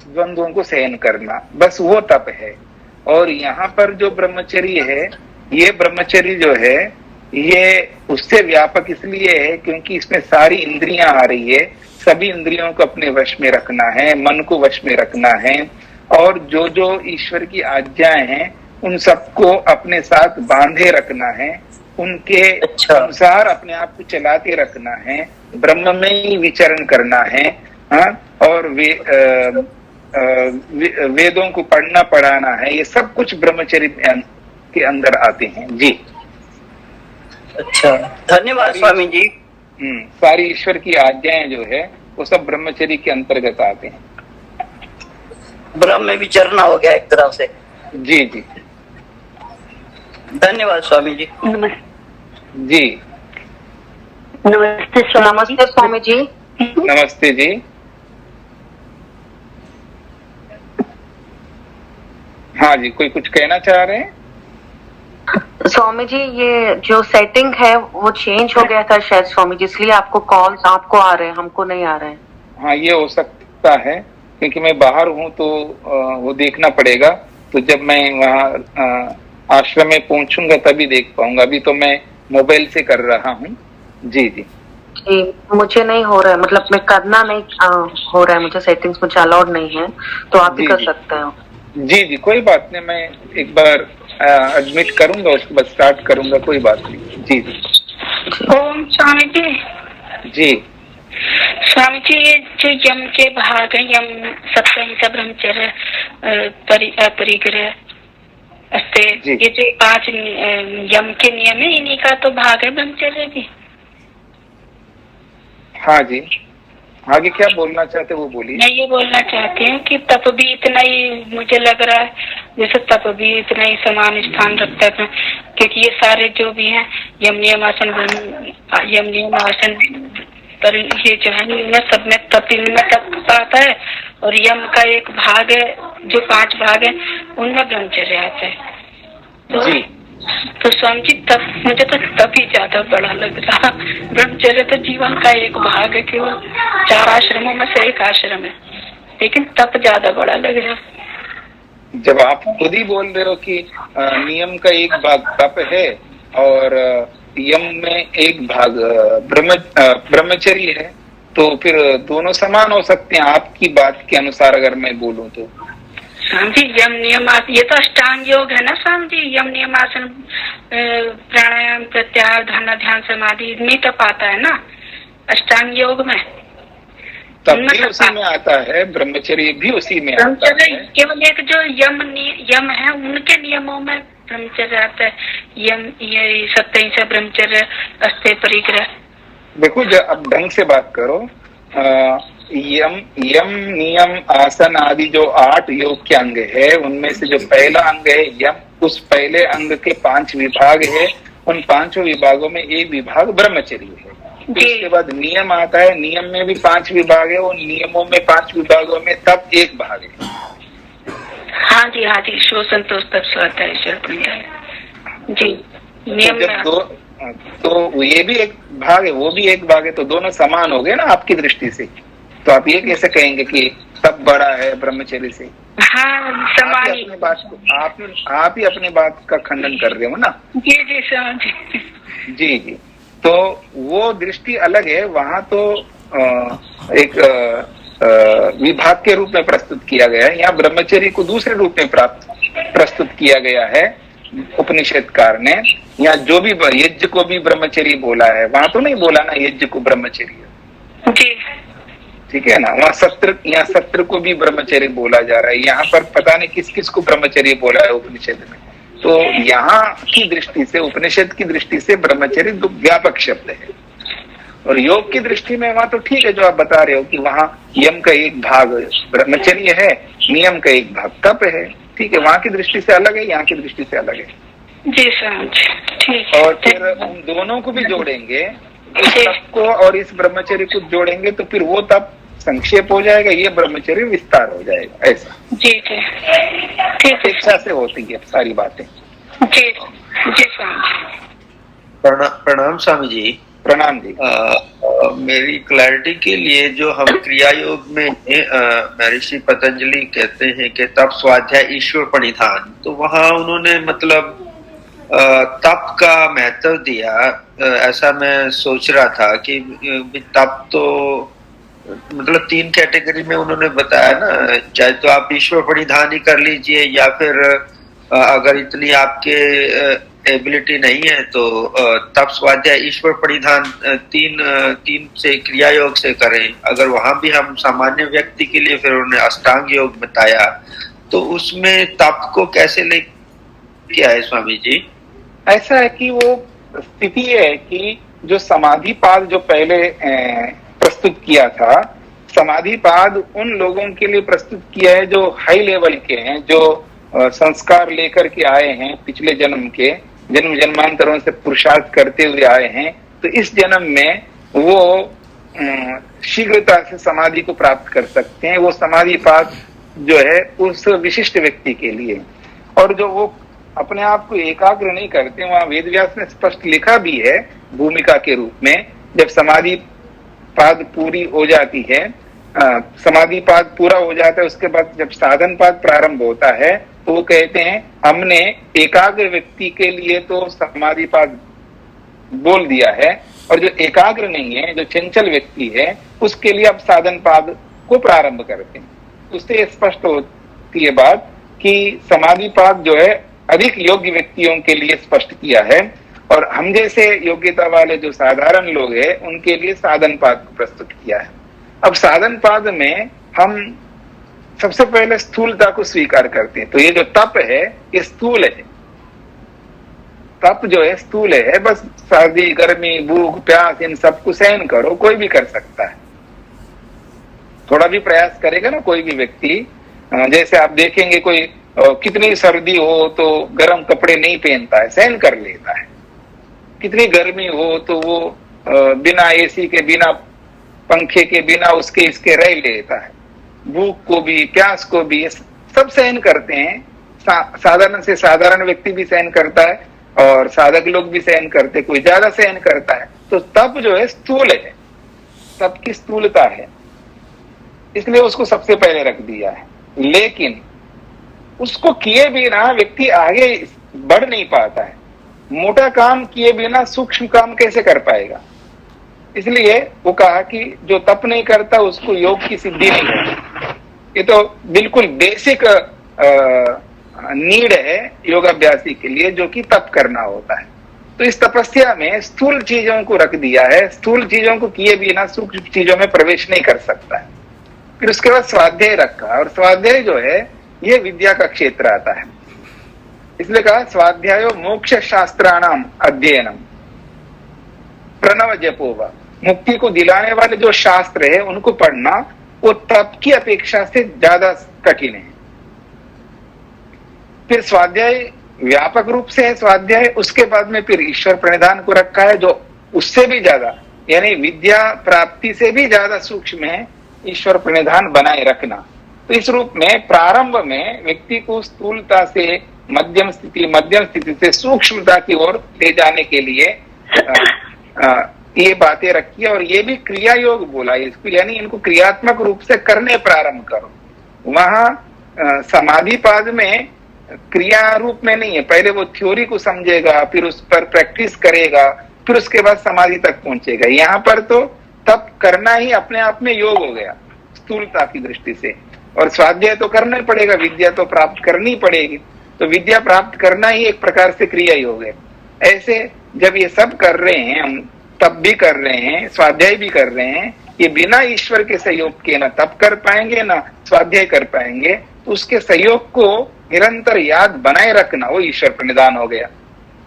द्वंद्वों को सहन करना, बस वो तप है। और यहाँ पर जो ब्रह्मचर्य है, ये ब्रह्मचर्य जो है ये उससे व्यापक इसलिए है क्योंकि इसमें सारी इंद्रियां आ रही है, सभी इंद्रियों को अपने वश में रखना है, मन को वश में रखना है, और जो जो ईश्वर की आज्ञाएं हैं उन सबको अपने साथ बांधे रखना है, उनके अनुसार अपने आप को चलाते रखना है, ब्रह्म में ही विचरण करना है। हाँ, और वेदों को पढ़ना पढ़ाना है, ये सब कुछ ब्रह्मचर्य के अंदर आते हैं जी। अच्छा, धन्यवाद स्वामी जी। सारी ईश्वर की आज्ञाएं जो है वो सब ब्रह्मचर्य के अंतर्गत आते हैं। ब्रह्म में विचरना हो गया एक तरह से। जी जी, धन्यवाद स्वामी जी। जी नमस्ते स्वामी जी। नमस्ते जी। हाँ जी, कोई कुछ कहना चाह रहे हैं? स्वामी जी, ये जो सेटिंग है वो चेंज हो गया था शायद स्वामी जी, इसलिए आपको कॉल्स आपको आ रहे हैं, हमको नहीं आ रहे हैं। हाँ, ये हो सकता है क्योंकि मैं बाहर हूँ तो वो देखना पड़ेगा। तो जब मैं वहाँ आश्रम में पहुंचूंगा तभी देख पाऊंगा, अभी तो मैं मोबाइल से कर रहा हूँ। जी जी जी, मुझे नहीं हो रहा है, मतलब मैं करना नहीं हो रहा है, मुझे सेटिंग्स मुझे अलाउड नहीं है, तो आप ही कर सकते हो। जी जी, कोई बात नहीं, मैं एक बार एडमिट करूंगा, उसके बाद स्टार्ट करूंगा, कोई बात नहीं। जी जी। ओम स्वामी जी। जी स्वामी जी, ये जो यम के भाग है, यम सत्संग ब्रह्मचर्य परिग्रह, ये जो 5 यम के नियम है, इन्हीं का तो भाग है ब्रह्मचर्य भी। हाँ जी, आगे क्या बोलना चाहते वो बोलिए। मैं ये बोलना चाहती हूँ कि तप भी इतना ही मुझे लग रहा है जैसे तप भी इतना ही समान स्थान रखता है, क्योंकि ये सारे जो भी हैं यम नियम आसन पर ये जो है इनमें सब में तप, इनमें तप आता है, और यम का एक भाग है, जो 5 भाग है उनमें ब्रह्मचर्य आता है। तो स्वामी जी, तप मुझे तो तप ही ज्यादा बड़ा लग रहा। ब्रह्मचर्य तो जीवन का एक भाग है, केवल 4 आश्रमों में से एक आश्रम है, लेकिन तप ज्यादा बड़ा लग रहा। जब आप खुद ही बोल रहे हो कि नियम का एक भाग तप है और यम में एक भाग ब्रह्मचर्य है, तो फिर दोनों समान हो सकते हैं आपकी बात के अनुसार अगर मैं बोलूं तो। स्वामी जी, यम नियम ये तो अष्टांग योग है ना स्वामी जी, यम नियम आसन प्राणायाम प्रत्याहार धारणा ध्यान समाधि इनमें तप आता है ना अष्टांग योग में। तब भी उसी में आता है, ब्रह्मचर्य भी उसी में आता है। केवल एक जो यम है उनके नियमों में ब्रह्मचर्य आता है। यम ये सत्य ब्रह्मचर्य अस्ते परिग्रह। देखो, जब अब ढंग से बात करो, यम नियम आसन आदि जो 8 योग के अंग है, उनमें से जो पहला अंग है यम, उस पहले अंग के 5 विभाग है, उन 5 विभागों में एक विभाग ब्रह्मचर्य है। उसके बाद नियम आता है, नियम में भी 5 विभाग है, उन नियमों में 5 विभागों में तब एक भाग है। हाँ जी, शो संतोष तब स्वाता है जी। नियम तो ये भी एक भाग है, वो भी एक भाग है, तो दोनों समान हो गए ना आपकी दृष्टि से। तो आप ये कैसे कहेंगे कि सब बड़ा है ब्रह्मचर्य से? हाँ, समान ही। अपनी बात को आप ही अपनी बात का खंडन कर रहे हो ना। जी जी समझ। जी जी, तो वो दृष्टि अलग है, वहां तो एक विभाग के रूप में प्रस्तुत किया गया है, यहाँ ब्रह्मचर्य को दूसरे रूप में प्रस्तुत किया गया है उपनिषदकार ने। यहाँ जो भी यज्ञ को भी ब्रह्मचर्य बोला है, वहां तो नहीं बोला ना यज्ञ को ब्रह्मचर्य जी, ठीक है ना। वहाँ सत्र को भी ब्रह्मचर्य बोला जा रहा है, यहाँ पर पता नहीं किस किस को ब्रह्मचर्य बोला है उपनिषद में। तो यहाँ की दृष्टि से, उपनिषद की दृष्टि से ब्रह्मचर्य दो व्यापक शब्द है, और योग की दृष्टि में वहां तो ठीक है जो आप बता रहे हो कि वहाँ यम का एक भाग ब्रह्मचर्य है, नियम का एक भाग तप है, ठीक है। वहां की दृष्टि से अलग है, यहाँ की दृष्टि से अलग है जी समझ, ठीक। और फिर उन दोनों को भी जोड़ेंगे, इस तप को और इस ब्रह्मचर्य को जोड़ेंगे तो फिर वो तप संक्षेप हो जाएगा, ये ब्रह्मचर्य विस्तार हो जाएगा, ऐसा जी जी ठीक है। इच्छा से होती है सारी बातें। जी जी स्वामी। प्रणाम स्वामी जी। प्रणाम जी। मेरी क्लैरिटी के लिए जो हम क्रिया योग में महर्षि पतंजलि कहते हैं कि तप स्वाध्याय ईश्वर प्रणिधान, तो वहाँ उन्होंने मतलब तप का महत्व दिया। ऐसा मैं सोच रहा था कि तप तो मतलब 3 कैटेगरी में उन्होंने बताया ना, चाहे तो आप ईश्वर प्रणिधान ही कर लीजिए, या फिर अगर इतनी आपके एबिलिटी नहीं है तो तप स्वाध्याय ईश्वर प्रणिधान 3 से क्रिया योग से करें। अगर वहां भी हम सामान्य व्यक्ति के लिए फिर उन्होंने अष्टांग योग बताया, तो उसमें तप को कैसे ले किया है स्वामी जी? ऐसा है कि वो स्थिति है कि जो समाधि पाद जो पहले प्रस्तुत किया था, समाधि पाद उन लोगों के लिए प्रस्तुत किया है जो हाई लेवल के हैं, जो संस्कार लेकर के आए हैं, पिछले जन्म के जन्मांतरों से पुरुषार्थ करते हुए आए हैं। तो इस जन्म में वो शीघ्रता से समाधि को प्राप्त कर सकते हैं। वो समाधि पाद जो है उस विशिष्ट व्यक्ति के लिए, और जो वो अपने आप को एकाग्र नहीं करते, वहां वेदव्यास ने स्पष्ट लिखा भी है भूमिका के रूप में, जब समाधि पाद पूरी हो जाती है, समाधि पाद पूरा हो जाता है, उसके बाद जब साधन पाद प्रारंभ होता है, तो वो कहते हैं हमने एकाग्र व्यक्ति के लिए तो समाधि पाद बोल दिया है, और जो एकाग्र नहीं है, जो चंचल व्यक्ति है, उसके लिए अब साधन पाद को प्रारंभ करते हैं। उससे स्पष्ट होती है बात कि समाधि पाद जो है अधिक योग्य व्यक्तियों के लिए स्पष्ट किया है, और हम जैसे योग्यता वाले जो साधारण लोग हैं उनके लिए साधन पाद को प्रस्तुत किया है। अब साधन पाद में हम सबसे पहले स्थूलता को स्वीकार करते हैं। तो ये जो तप है ये स्थूल है, तप जो है स्थूल है, बस सर्दी गर्मी भूख प्यास इन सबको सहन करो, कोई भी कर सकता है। थोड़ा भी प्रयास करेगा ना कोई भी व्यक्ति, जैसे आप देखेंगे कोई कितनी सर्दी हो तो गर्म कपड़े नहीं पहनता है, सहन कर लेता है। कितनी गर्मी हो तो वो बिना एसी के, बिना पंखे के, बिना उसके इसके रह लेता है। भूख को भी प्यास को भी सब सहन करते हैं। साधारण से साधारण व्यक्ति भी सहन करता है, और साधक लोग भी सहन करते, कोई ज्यादा सहन करता है। तो तप जो है स्थूल है, तप की स्थूलता है, इसलिए उसको सबसे पहले रख दिया है। लेकिन उसको किए बिना व्यक्ति आगे बढ़ नहीं पाता है। मोटा काम किए बिना सूक्ष्म काम कैसे कर पाएगा? इसलिए वो कहा कि जो तप नहीं करता उसको योग की सिद्धि नहीं है। ये तो बिल्कुल बेसिक नीड है योगाभ्यासी के लिए, जो कि तप करना होता है। तो इस तपस्या में स्थूल चीजों को रख दिया है, स्थूल चीजों को किए बिना सूक्ष्म चीजों में प्रवेश नहीं कर सकता है। फिर उसके बाद स्वाध्याय रखा, और स्वाध्याय जो है ये विद्या का क्षेत्र आता है, इसलिए कहा स्वाध्यायो मोक्ष शास्त्राणाम अध्ययनम प्रणव जपोवा। मुक्ति को दिलाने वाले जो शास्त्र है उनको पढ़ना वो तप की अपेक्षा से ज्यादा कठिन है। फिर स्वाध्याय व्यापक रूप से है स्वाध्याय, उसके बाद में फिर ईश्वर प्रणिधान को रखा है, जो उससे भी ज्यादा, यानी विद्या प्राप्ति से भी ज्यादा सूक्ष्म है ईश्वर प्रणिधान बनाए रखना। तो इस रूप में प्रारंभ में व्यक्ति को स्थूलता से मध्यम स्थिति से सूक्ष्मता की ओर ले जाने के लिए ये बातें रखी है, और ये भी क्रिया योग बोला इसको, यानी इनको क्रियात्मक रूप से करने प्रारंभ करो। वहां समाधि पाद में क्रिया रूप में नहीं है, पहले वो थ्योरी को समझेगा, फिर उस पर प्रैक्टिस करेगा, फिर उसके बाद समाधि तक पहुंचेगा। यहाँ पर तो तप करना ही अपने आप में योग हो गया स्थूलता की दृष्टि से, और स्वाध्याय तो करना ही पड़ेगा, विद्या तो प्राप्त करनी पड़ेगी, तो विद्या प्राप्त करना ही एक प्रकार से क्रिया ही हो गया। ऐसे जब ये सब कर रहे हैं, हम तप भी कर रहे हैं, स्वाध्याय भी कर रहे हैं, ये बिना ईश्वर के सहयोग के ना तप कर पाएंगे ना स्वाध्याय कर पाएंगे। तो उसके सहयोग को निरंतर याद बनाए रखना वो ईश्वर प्रणिधान हो गया।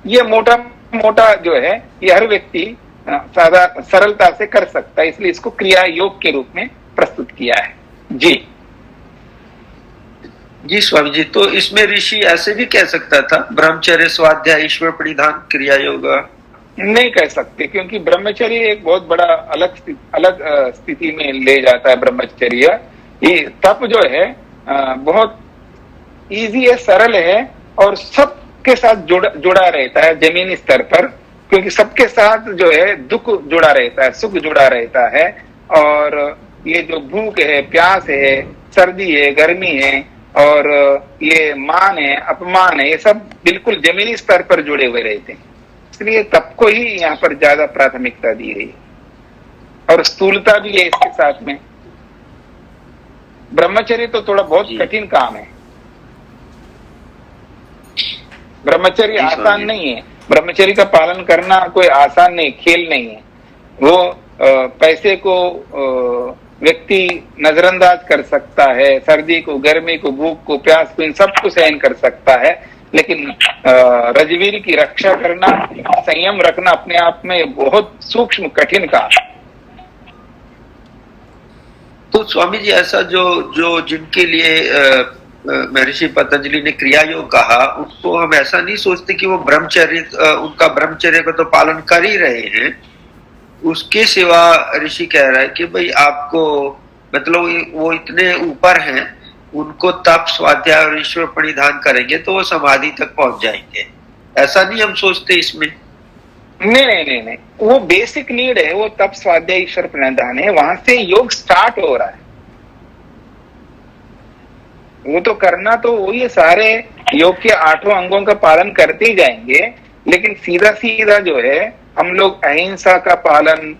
ये मोटा मोटा जो है ये हर व्यक्ति सरलता से कर सकता है, इसलिए इसको क्रिया योग के रूप में प्रस्तुत किया है। जी जी स्वामी जी, तो इसमें ऋषि ऐसे भी कह सकता था ब्रह्मचर्य स्वाध्याय ईश्वर प्रणिधान क्रिया योग? नहीं कह सकते, क्योंकि ब्रह्मचर्य एक बहुत बड़ा अलग स्थिति में ले जाता है। ब्रह्मचर्य ये तप जो है बहुत इजी है, सरल है, और सबके साथ जुड़ा रहता है जमीनी स्तर पर। क्योंकि सबके साथ जो है दुख जुड़ा रहता है, सुख जुड़ा रहता है, और ये जो भूख है, प्यास है, सर्दी है, गर्मी है, और ये मान है, अपमान है, ये सब बिल्कुल जमीनी स्तर पर जुड़े हुए रहते हैं। इसलिए तप को ही यहाँ पर ज्यादा प्राथमिकता दी गई, और स्थूलता भी है इसके साथ में। ब्रह्मचर्य तो थोड़ा बहुत कठिन काम है, ब्रह्मचर्य आसान नहीं है। ब्रह्मचर्य का पालन करना कोई आसान नहीं, खेल नहीं है। वो पैसे को व्यक्ति नजरअंदाज कर सकता है, सर्दी को, गर्मी को, भूख को, प्यास को, इन सब को सहन कर सकता है, लेकिन रजवीर की रक्षा करना, संयम रखना अपने आप में बहुत सूक्ष्म कठिन काम। तो स्वामी जी, ऐसा जो जिनके लिए महर्षि पतंजलि ने क्रिया योग कहा, उसको हम ऐसा नहीं सोचते कि वो ब्रह्मचर्य, उनका ब्रह्मचर्य को तो पालन कर ही रहे हैं, उसके सिवा ऋषि कह रहा है कि भाई आपको मतलब वो इतने ऊपर हैं, उनको तप, स्वाध्याय और ईश्वर प्रणिधान करेंगे तो वो समाधि तक पहुंच जाएंगे। ऐसा नहीं हम सोचते इसमें। नहीं, वो बेसिक नीड है, वो तप, स्वाध्याय, ईश्वर प्रणिधान है, वहां से योग स्टार्ट हो रहा है। वो तो करना तो वही, सारे योग के 8 अंगों का पालन करते ही जाएंगे, लेकिन सीधा सीधा जो है हम लोग अहिंसा का पालन,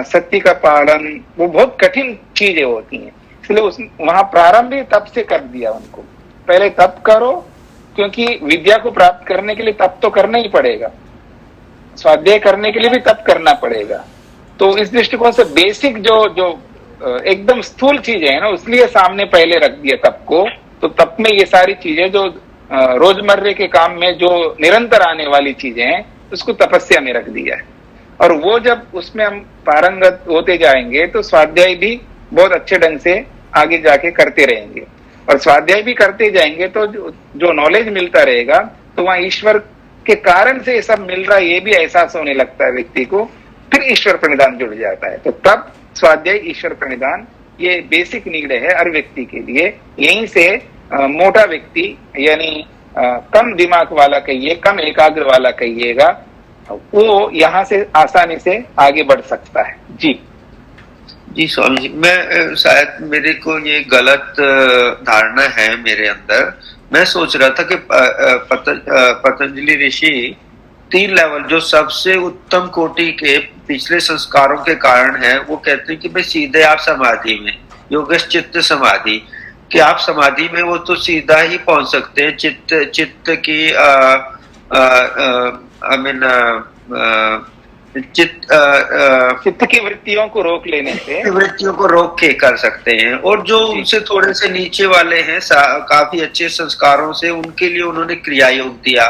सत्य का पालन, वो बहुत कठिन चीजें होती हैं। इसलिए वहां प्रारंभ ही तप से कर दिया उनको। पहले तप करो, क्योंकि विद्या को प्राप्त करने के लिए तप तो करना ही पड़ेगा, स्वाध्याय करने के लिए भी तप करना पड़ेगा। तो इस दृष्टिकोण से बेसिक जो एकदम स्थूल चीजें है ना, उसलिए सामने पहले रख दिया तप को। तो तप में ये सारी चीजें जो रोजमर्रे के काम में जो निरंतर आने वाली चीजें हैं, उसको तपस्या में रख दिया है। और वो जब उसमें हम पारंगत होते जाएंगे तो स्वाध्याय भी बहुत अच्छे ढंग से आगे जाके करते रहेंगे, और स्वाध्याय भी करते जाएंगे तो जो नॉलेज मिलता रहेगा, तो वहां ईश्वर के कारण से ये सब मिल रहा है, ये भी एहसास होने लगता है व्यक्ति को। फिर ईश्वर प्रणिधान जुड़ जाता है। तो तब स्वाध्याय, ईश्वर प्रणिधान, ये बेसिक नीड है हर व्यक्ति के लिए। यहीं से मोटा व्यक्ति, यानी कम दिमाग वाला कहिए, कम एकाग्र वाला कहिएगा, वो यहाँ से आसानी से आगे बढ़ सकता है। जी स्वामी जी, मैं शायद मेरे को ये गलत धारणा है मेरे अंदर। मैं सोच रहा था कि पतंजलि ऋषि 3 लेवल, जो सबसे उत्तम कोटि के पिछले संस्कारों के कारण है, वो कहते हैं कि भाई सीधे आप समाधि में, योगस्थ चित्त समाधि, कि आप समाधि में वो तो सीधा ही पहुंच सकते हैं। चित्त की चित्त की वृत्तियों को रोक लेने से, वृत्तियों को रोक के कर सकते हैं। और जो उनसे थोड़े से नीचे वाले हैं, काफी अच्छे संस्कारों से, उनके लिए उन्होंने क्रिया योग दिया,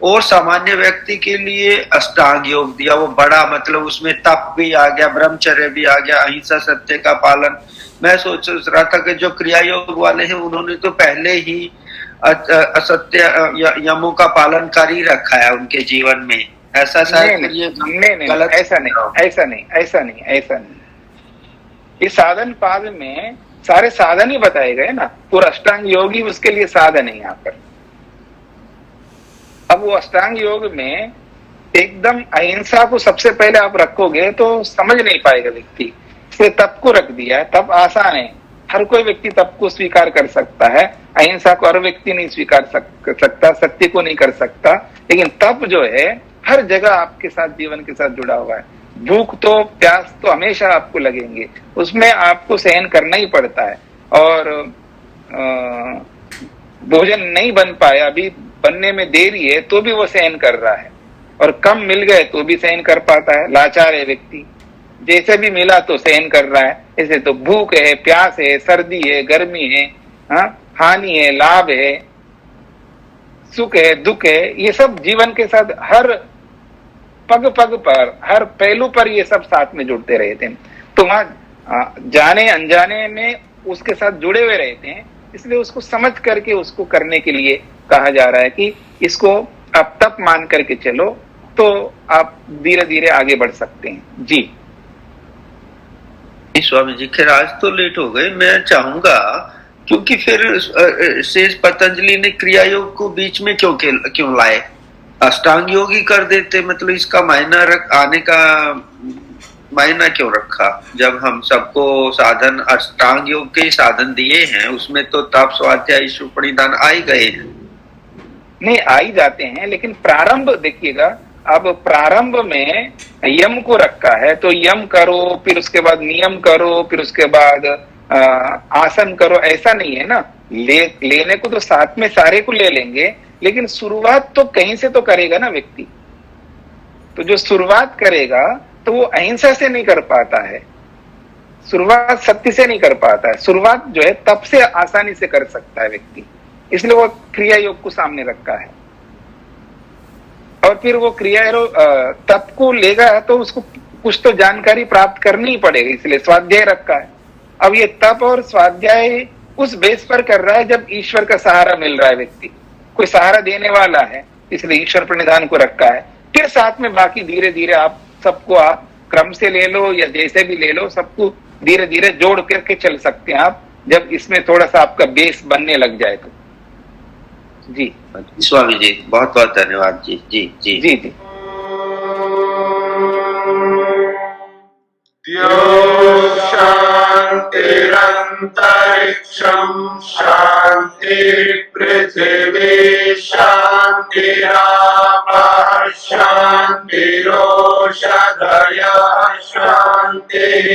और सामान्य व्यक्ति के लिए अष्टांग योग दिया। वो बड़ा, मतलब उसमें तप भी आ गया, ब्रह्मचर्य भी आ गया, अहिंसा, सत्य का पालन। मैं सोच रहा था कि जो क्रिया योग वाले हैं, उन्होंने तो पहले ही असत्य यमों का पालन कर ही रखा है उनके जीवन में। ऐसा शायद नहीं, ऐसा नहीं। इस साधन पाद में सारे साधन ही बताए गए ना, पूरा अष्टांग योग ही उसके लिए साधन है यहाँ पर। अब वो अष्टांग योग में एकदम अहिंसा को सबसे पहले आप रखोगे तो समझ नहीं पाएगा व्यक्ति, इसलिए तप को रख दिया है। तप आसान है, हर कोई व्यक्ति तप को स्वीकार कर सकता है। अहिंसा को हर व्यक्ति नहीं स्वीकार सकता, सत्य को नहीं कर सकता, लेकिन तप जो है हर जगह आपके साथ, जीवन के साथ जुड़ा हुआ है। भूख तो, प्यास तो हमेशा आपको लगेंगे, उसमें आपको सहन करना ही पड़ता है। और भोजन नहीं बन पाया, अभी बनने में देरी है, तो भी वो सहन कर रहा है, और कम मिल गए तो भी सहन कर पाता है। लाचार है व्यक्ति, जैसे भी मिला तो सहन कर रहा है। ऐसे तो भूख है, प्यास है, सर्दी है, गर्मी है, हानि है, लाभ है, सुख है, दुख है, ये सब जीवन के साथ हर पग पग पर, हर पहलू पर ये सब साथ में जुड़ते रहते हैं। तो वहां जाने अनजाने में उसके साथ जुड़े हुए रहते हैं, इसलिए उसको समझ करके उसको करने के लिए कहा जा रहा है कि इसको आप तप मान करके चलो, तो आप धीरे धीरे आगे बढ़ सकते हैं। जी स्वामी जी, खैर आज तो लेट हो गए। मैं चाहूंगा, क्योंकि फिर शेष पतंजलि ने क्रिया योग को बीच में क्यों लाए? अष्टांग योगी कर देते, मतलब इसका आने का मायना क्यों रखा? जब हम सबको साधन अष्टांग योग के साधन दिए हैं, उसमें तो तप, स्वाध्याय, ईश्वर प्रणिधान आ ही गए हैं। नहीं, आ ही जाते हैं, लेकिन प्रारंभ देखिएगा, अब प्रारंभ में यम को रखा है, तो यम करो, फिर उसके बाद नियम करो, फिर उसके बाद आसन करो, ऐसा नहीं है ना। लेने को तो साथ में सारे को ले लेंगे, लेकिन शुरुआत तो कहीं से तो करेगा ना व्यक्ति। तो जो शुरुआत करेगा तो वो अहिंसा से नहीं कर पाता है, शुरुआत सत्य से नहीं कर पाता है, शुरुआत जो है तप से आसानी से कर सकता है व्यक्ति, इसलिए वो क्रिया योग को सामने रखा है। और फिर वो क्रिया तप को लेगा तो उसको कुछ तो जानकारी प्राप्त करनी ही पड़ेगी, इसलिए स्वाध्याय रखा है। अब ये तप और स्वाध्याय उस बेस पर कर रहा है जब ईश्वर का सहारा मिल रहा है, व्यक्ति कोई सहारा देने वाला है, इसलिए ईश्वर प्रणिधान को रखा है। फिर साथ में बाकी धीरे धीरे आप सबको आप क्रम से ले लो या जैसे भी ले लो, सबको धीरे धीरे जोड़ करके चल सकते हैं आप, जब इसमें थोड़ा सा आपका बेस बनने लग जाए तो। जी स्वामी जी, बहुत बहुत धन्यवाद जी। जी जी जी जी। शांतिरंतरिक्षं शांति पृथिवी शांतिरापः शांतिरोषधयः शांतिः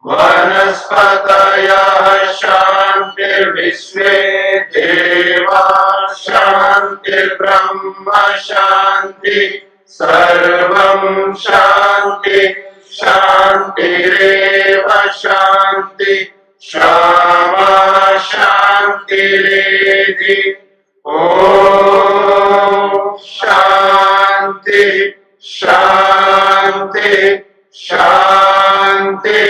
वनस्पतयः शांतिर्विश्वे देवाः शांतिर्ब्रह्म शांति सर्वं शांति शांतिरेव शांति क्षमा शांतिरेधि। ओम शांति शांति शांति।